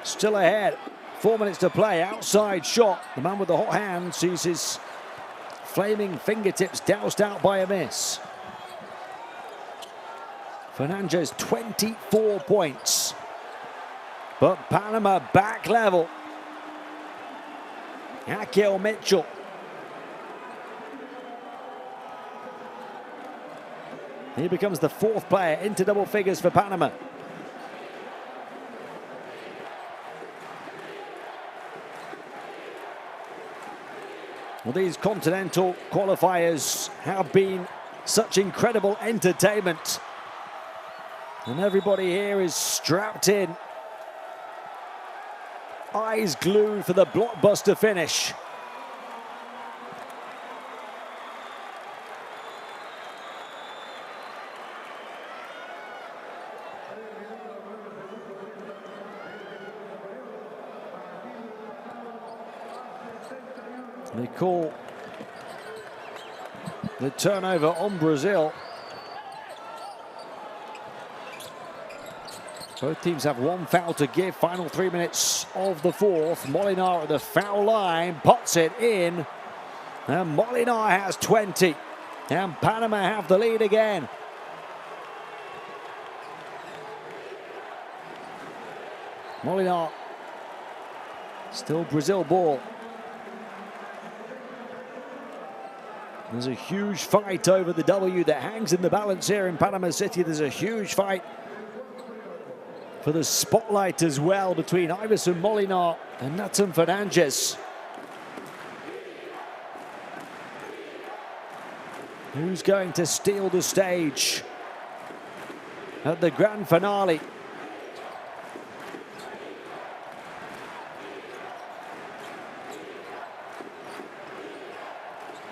still ahead. 4 minutes to play. Outside shot. The man with the hot hand sees his flaming fingertips doused out by a miss. Fernandez 24 points. But Panama back level. Akel Mitchell. He becomes the 4th player into double figures for Panama. Well, these continental qualifiers have been such incredible entertainment. And everybody here is strapped in. Eyes glued for the blockbuster finish. They call the turnover on Brazil. Both teams have 1 foul to give. Final 3 minutes of the 4th. Molinar at the foul line, puts it in. And Molinar has 20. And Panama have the lead again. Molinar, still Brazil ball. There's a huge fight over the W that hangs in the balance here in Panama City. There's a huge fight for the spotlight as well between Iverson Molinar and Nathan Fernandez. Who's going to steal the stage at the grand finale?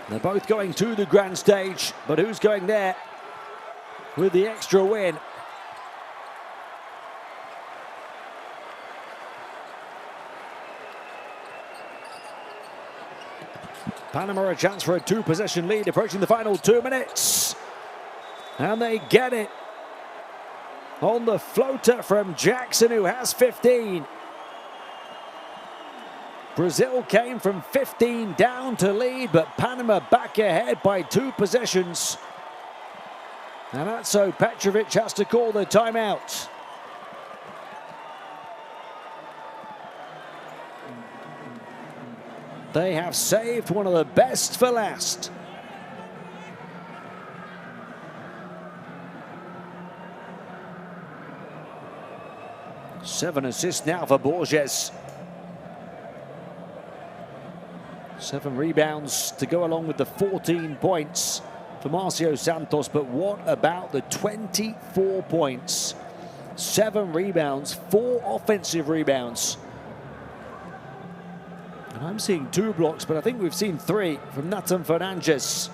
They're both going to the grand stage, but who's going there with the extra win? Panama a chance for a 2-possession lead, approaching the final 2 minutes. And they get it. on the floater from Jackson, who has 15. Brazil came from 15 down to lead, but Panama back ahead by 2 possessions. And that's so Petrovic has to call the timeout. They have saved one of the best for last. Seven assists now for Borges. 7 rebounds to go along with the 14 points for Marcio Santos. But what about the 24 points? 7 rebounds, 4 offensive rebounds. And I'm seeing 2 blocks, but I think we've seen 3 from Nathan Fernandez.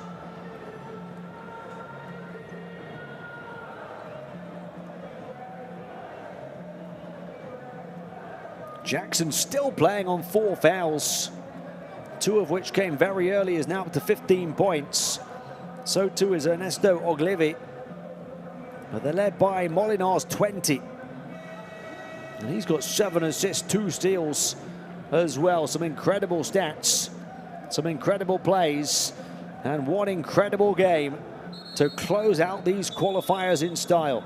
Jackson still playing on 4 fouls. 2 of which came very early, is now up to 15 points. So too is Ernesto Oglivi. But they're led by Molinar's 20. And he's got 7 assists, 2 steals as well. Some incredible stats, some incredible plays, and one incredible game to close out these qualifiers in style.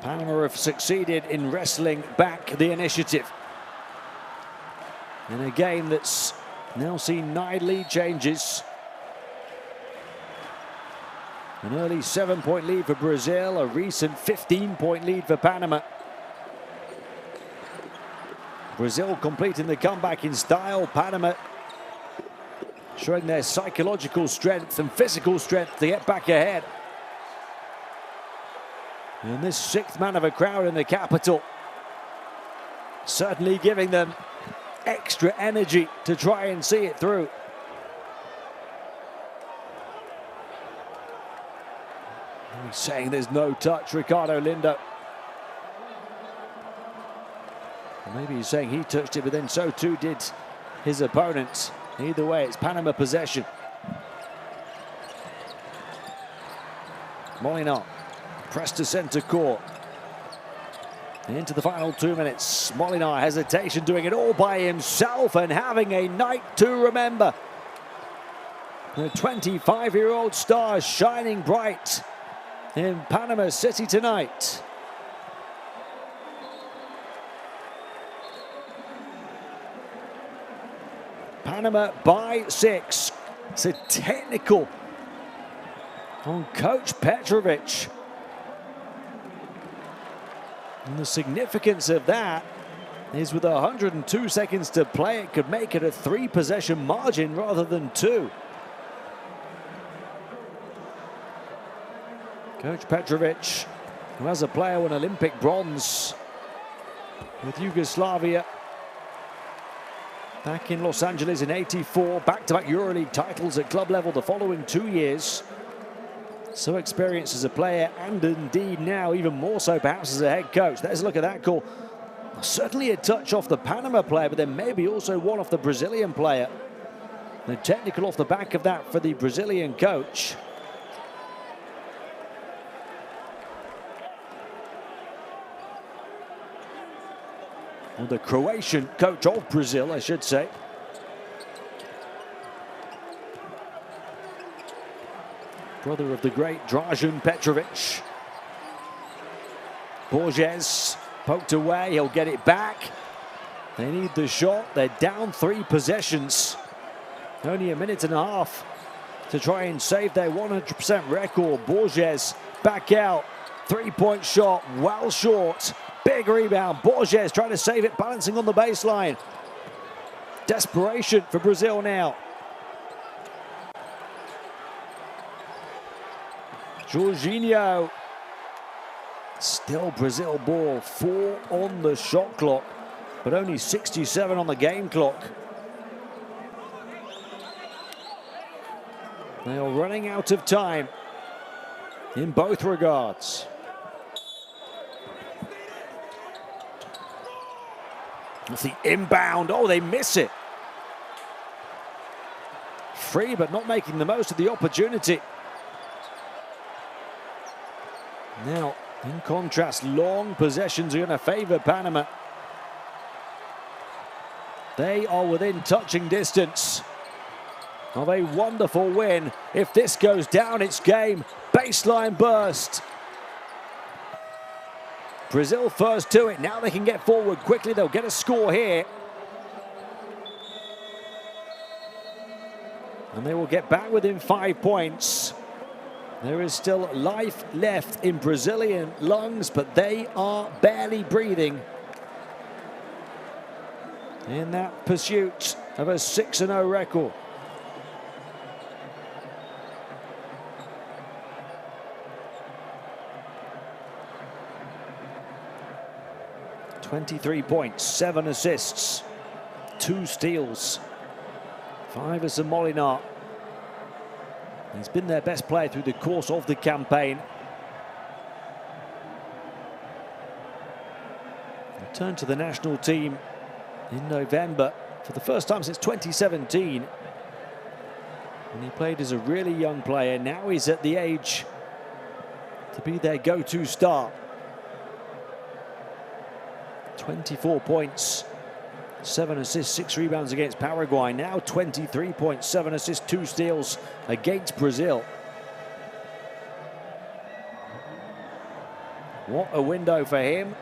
Panama have succeeded in wrestling back the initiative in a game that's now seen 9 lead changes. An early 7-point lead for Brazil, a recent 15-point lead for Panama. Brazil completing the comeback in style. Panama showing their psychological strength and physical strength to get back ahead. And this 6th man of a crowd in the capital certainly giving them extra energy to try and see it through. He's saying there's no touch, Ricardo Lindo. Or maybe he's saying he touched it, but then so too did his opponent. Either way, it's Panama possession. Molinar. Pressed to center court. Into the final 2 minutes. Molinar, hesitation, doing it all by himself and having a night to remember. The 25-year-old star shining bright in Panama City tonight. Panama by 6. It's a technical on Coach Petrovic. And the significance of that is with 102 seconds to play, it could make it a 3-possession margin rather than 2. Coach Petrovic, who has a player won Olympic bronze with Yugoslavia back in Los Angeles in '84, back-to-back EuroLeague titles at club level the following 2 years. So experienced as a player, and indeed now even more so perhaps as a head coach. Let's look at that call. Certainly a touch off the Panama player, but then maybe also one off the Brazilian player. The technical off the back of that for the Brazilian coach. Well, the Croatian coach of Brazil, I should say. Brother of the great Dražen Petrovic. Borges poked away, he'll get it back. They need the shot, they're down 3 possessions. Only a minute and a half to try and save their 100% record. Borges back out, 3-point shot, well short. Big rebound, Borges trying to save it, balancing on the baseline. Desperation for Brazil now. Jorginho. Still Brazil ball, 4 on the shot clock, but only 67 on the game clock. They are running out of time in both regards. It's the inbound. Oh, they miss it. Free, but not making the most of the opportunity. Now, in contrast, long possessions are going to favor Panama. They are within touching distance of a wonderful win. If this goes down, it's game. Baseline burst. Brazil first to it. Now they can get forward quickly. They'll get a score here. And they will get back within 5 points. There is still life left in Brazilian lungs, but they are barely breathing in that pursuit of a 6-0 record. "23 points, 7 assists, 2 steals, 5 as a Molinar. He's been their best player through the course of the campaign. Returned to the national team in November for the first time since 2017. When he played as a really young player, now he's at the age to be their go-to star. 24 points, 7 assists, 6 rebounds against Paraguay. Now 23 points, 7 assists, 2 steals against Brazil. What a window for him.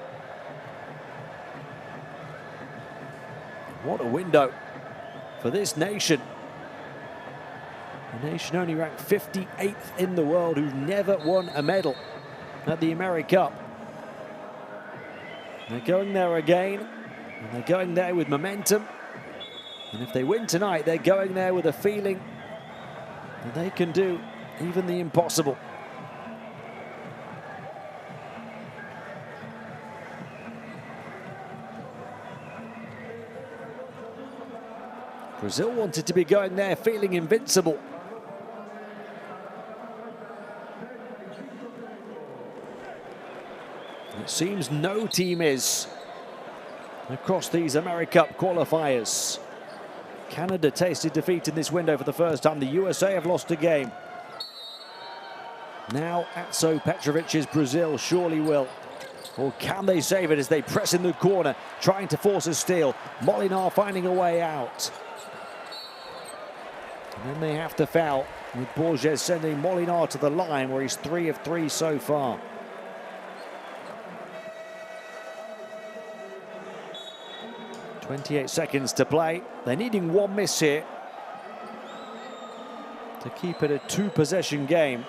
What a window for this nation. A nation only ranked 58th in the world, who've never won a medal at the AmeriCup. They're going there again, and they're going there with momentum. And if they win tonight, they're going there with a feeling that they can do even the impossible. Brazil wanted to be going there feeling invincible. It seems no team is across these AmeriCup qualifiers. Canada tasted defeat in this window for the first time. The USA have lost a game. Now Atso Petrovic's Brazil surely will. Or can they save it as they press in the corner, trying to force a steal? Molinar finding a way out. And then they have to foul, with Borges sending Molinar to the line, where he's 3 of 3 so far. .28 seconds to play. They're needing 1 miss here to keep it a 2-possession game.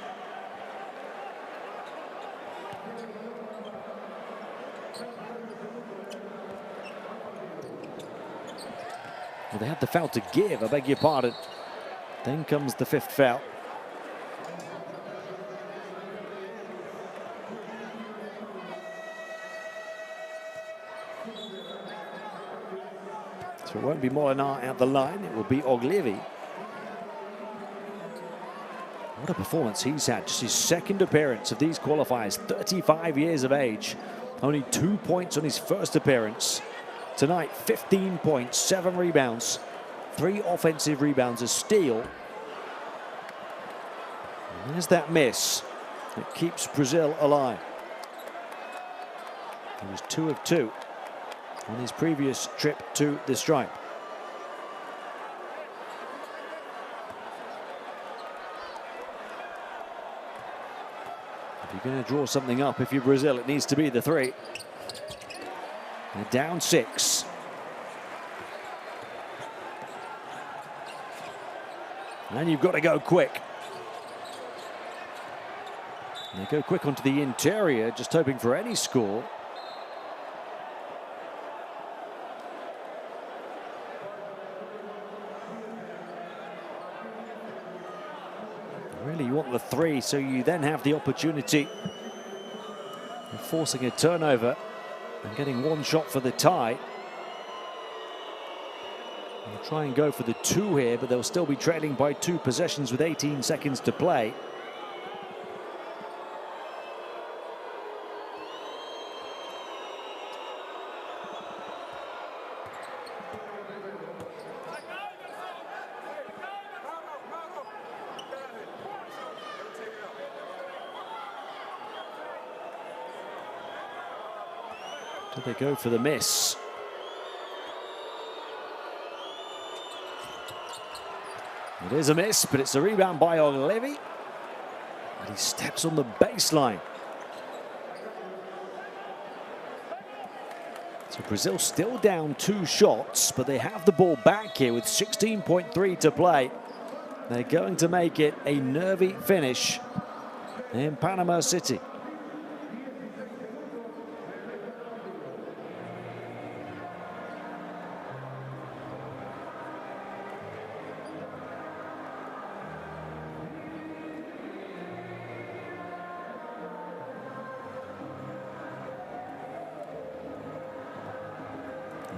Well, they had the foul to give, I beg your pardon. Then comes the 5th foul. So it won't be Molinar at the line, it will be Oglivi. What a performance he's had, just his 2nd appearance of these qualifiers, 35 years of age. Only 2 points on his first appearance. Tonight, 15 points, 7 rebounds, 3 offensive rebounds, a steal. And there's that miss that keeps Brazil alive. He was 2 of 2 on his previous trip to the stripe. If you're going to draw something up, if you're Brazil, it needs to be the 3. They're down 6. And you've got to go quick. And they go quick onto the interior, just hoping for any score. Really, you want the 3, so you then have the opportunity of forcing a turnover and getting 1 shot for the tie. They'll try and go for the 2 here, but they'll still be trailing by 2 possessions with 18 seconds to play. Do they go for the miss? It is a miss, but it's a rebound by Olivi. And he steps on the baseline. So Brazil still down 2 shots, but they have the ball back here with 16.3 to play. They're going to make it a nervy finish in Panama City.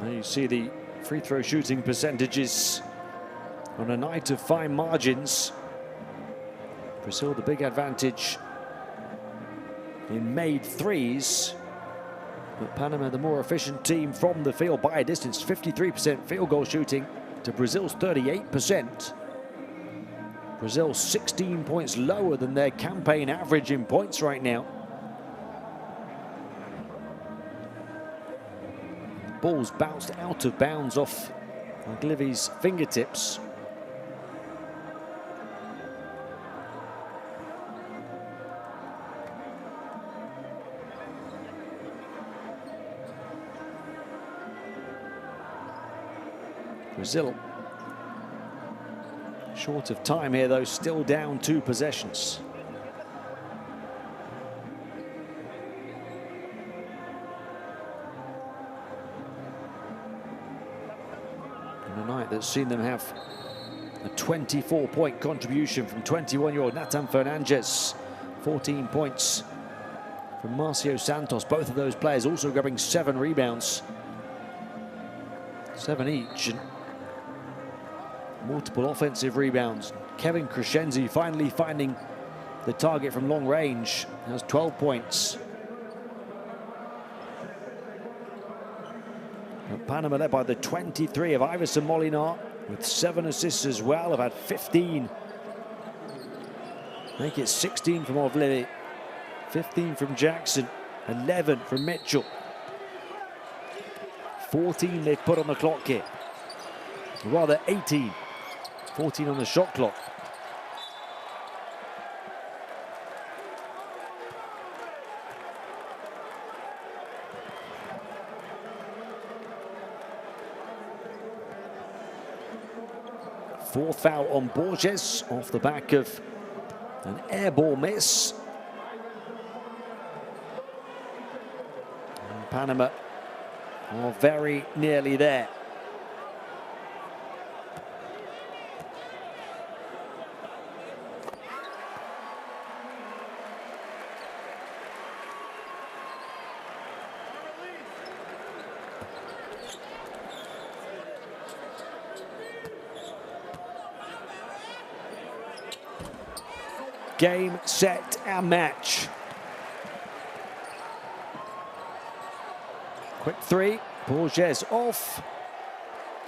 There you see the free throw shooting percentages on a night of fine margins. Brazil the big advantage in made 3s, but Panama the more efficient team from the field by a distance. 53% field goal shooting to Brazil's 38%. Brazil 16 points lower than their campaign average in points right now. Ball's bounced out of bounds off Olivi's fingertips. Brazil short of time here, though, still down 2 possessions. And a night that's seen them have a 24-point contribution from 21-year-old Nathan Fernandez, 14 points from Marcio Santos. Both of those players also grabbing 7 rebounds, 7 each, and multiple offensive rebounds. Kevin Crescenzi finally finding the target from long range, has 12 points. And Panama led by the 23 of Iverson Molinar with 7 assists as well. Have had 15. Make it 16 from Olivi, 15 from Jackson, 11 from Mitchell. 14 they've put on the clock here. Rather 18. 14 on the shot clock. Fourth foul on Borges off the back of an air ball miss. And Panama are very nearly there. Game, set, and match. Quick 3, Borges off.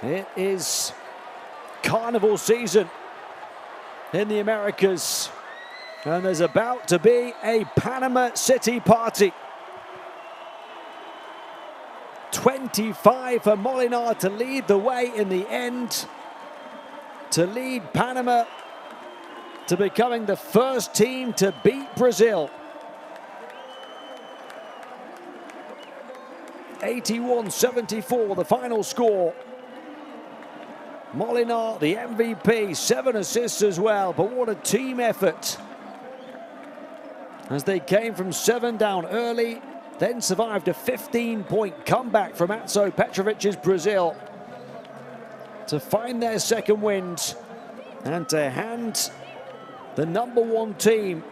It is carnival season in the Americas, and there's about to be a Panama City party. 25 for Molinar to lead the way in the end, to lead Panama to becoming the first team to beat Brazil. 81-74, the final score. Molinar, the MVP, 7 assists as well, but what a team effort. As they came from 7 down early, then survived a 15-point comeback from Atso Petrovic's Brazil to find their second wind and to hand the #1 team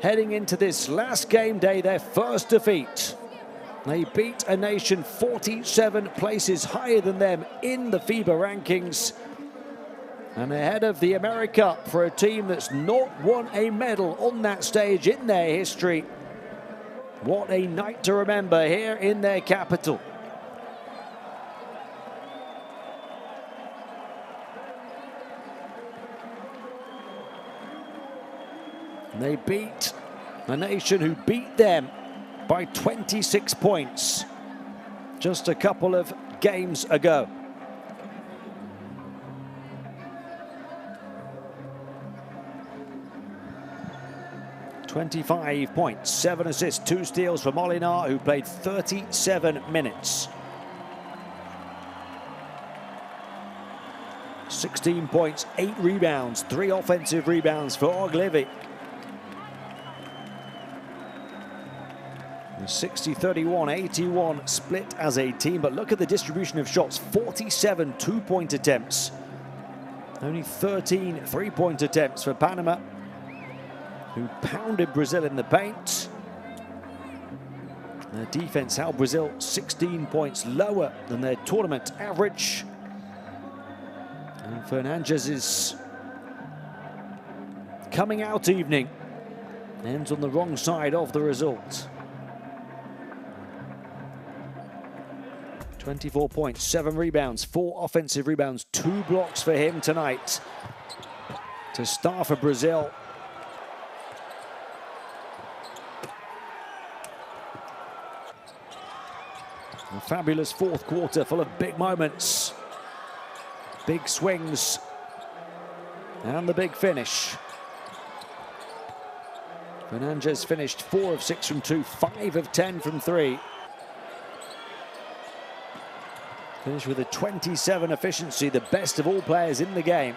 heading into this last game day, their first defeat. They beat a nation 47 places higher than them in the FIBA rankings, and ahead of the AmeriCup for a team that's not won a medal on that stage in their history. What a night to remember here in their capital. They beat a nation who beat them by 26 points just a couple of games ago. "25 points, 7 assists, 2 steals for Molinar, who played 37 minutes. 16 points, 8 rebounds, 3 offensive rebounds for Oglivi. 60-31-81 split as a team, but look at the distribution of shots. 47 two-point attempts, only 13 three-point attempts for Panama, who pounded Brazil in the paint. Their defense held Brazil 16 points lower than their tournament average. And Fernandez's coming out evening ends on the wrong side of the result. 24 points, 7 rebounds, 4 offensive rebounds, 2 blocks for him tonight to start for Brazil. A fabulous fourth quarter full of big moments, big swings, and the big finish. Fernandez finished 4 of 6 from 2, 5 of 10 from 3. Finished with a 27 efficiency, the best of all players in the game.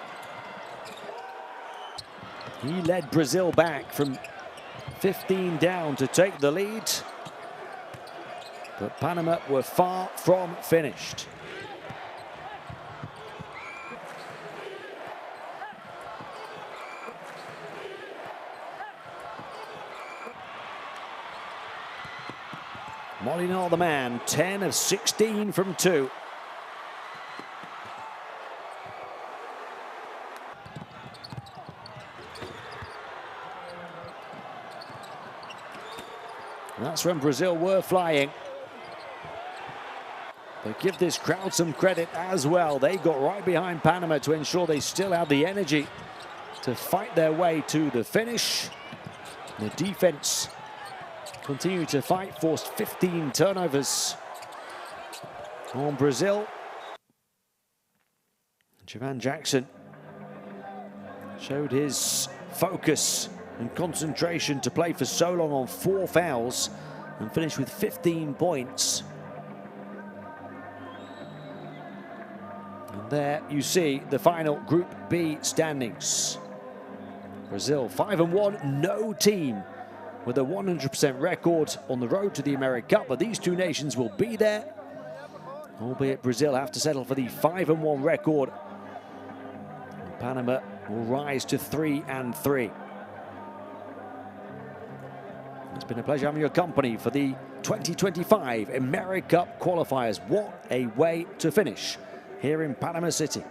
He led Brazil back from 15 down to take the lead. But Panama were far from finished. Molinar the man, 10 of 16 from 2. That's when Brazil were flying. But give this crowd some credit as well. They got right behind Panama to ensure they still had the energy to fight their way to the finish. The defense continued to fight, forced 15 turnovers on Brazil. Javan Jackson showed his focus and concentration to play for so long on 4 fouls and finished with 15 points. And there you see the final Group B standings. Brazil 5-1, no team with a 100% record on the road to the AmeriCup, but these two nations will be there, albeit Brazil have to settle for the 5-1 record. And Panama will rise to 3-3. It's been a pleasure having your company for the 2025 AmeriCup qualifiers. What a way to finish here in Panama City.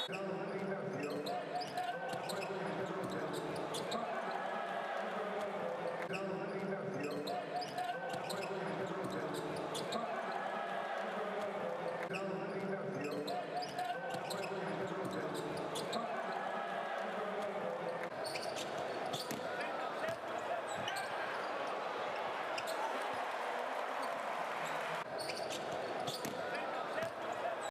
Round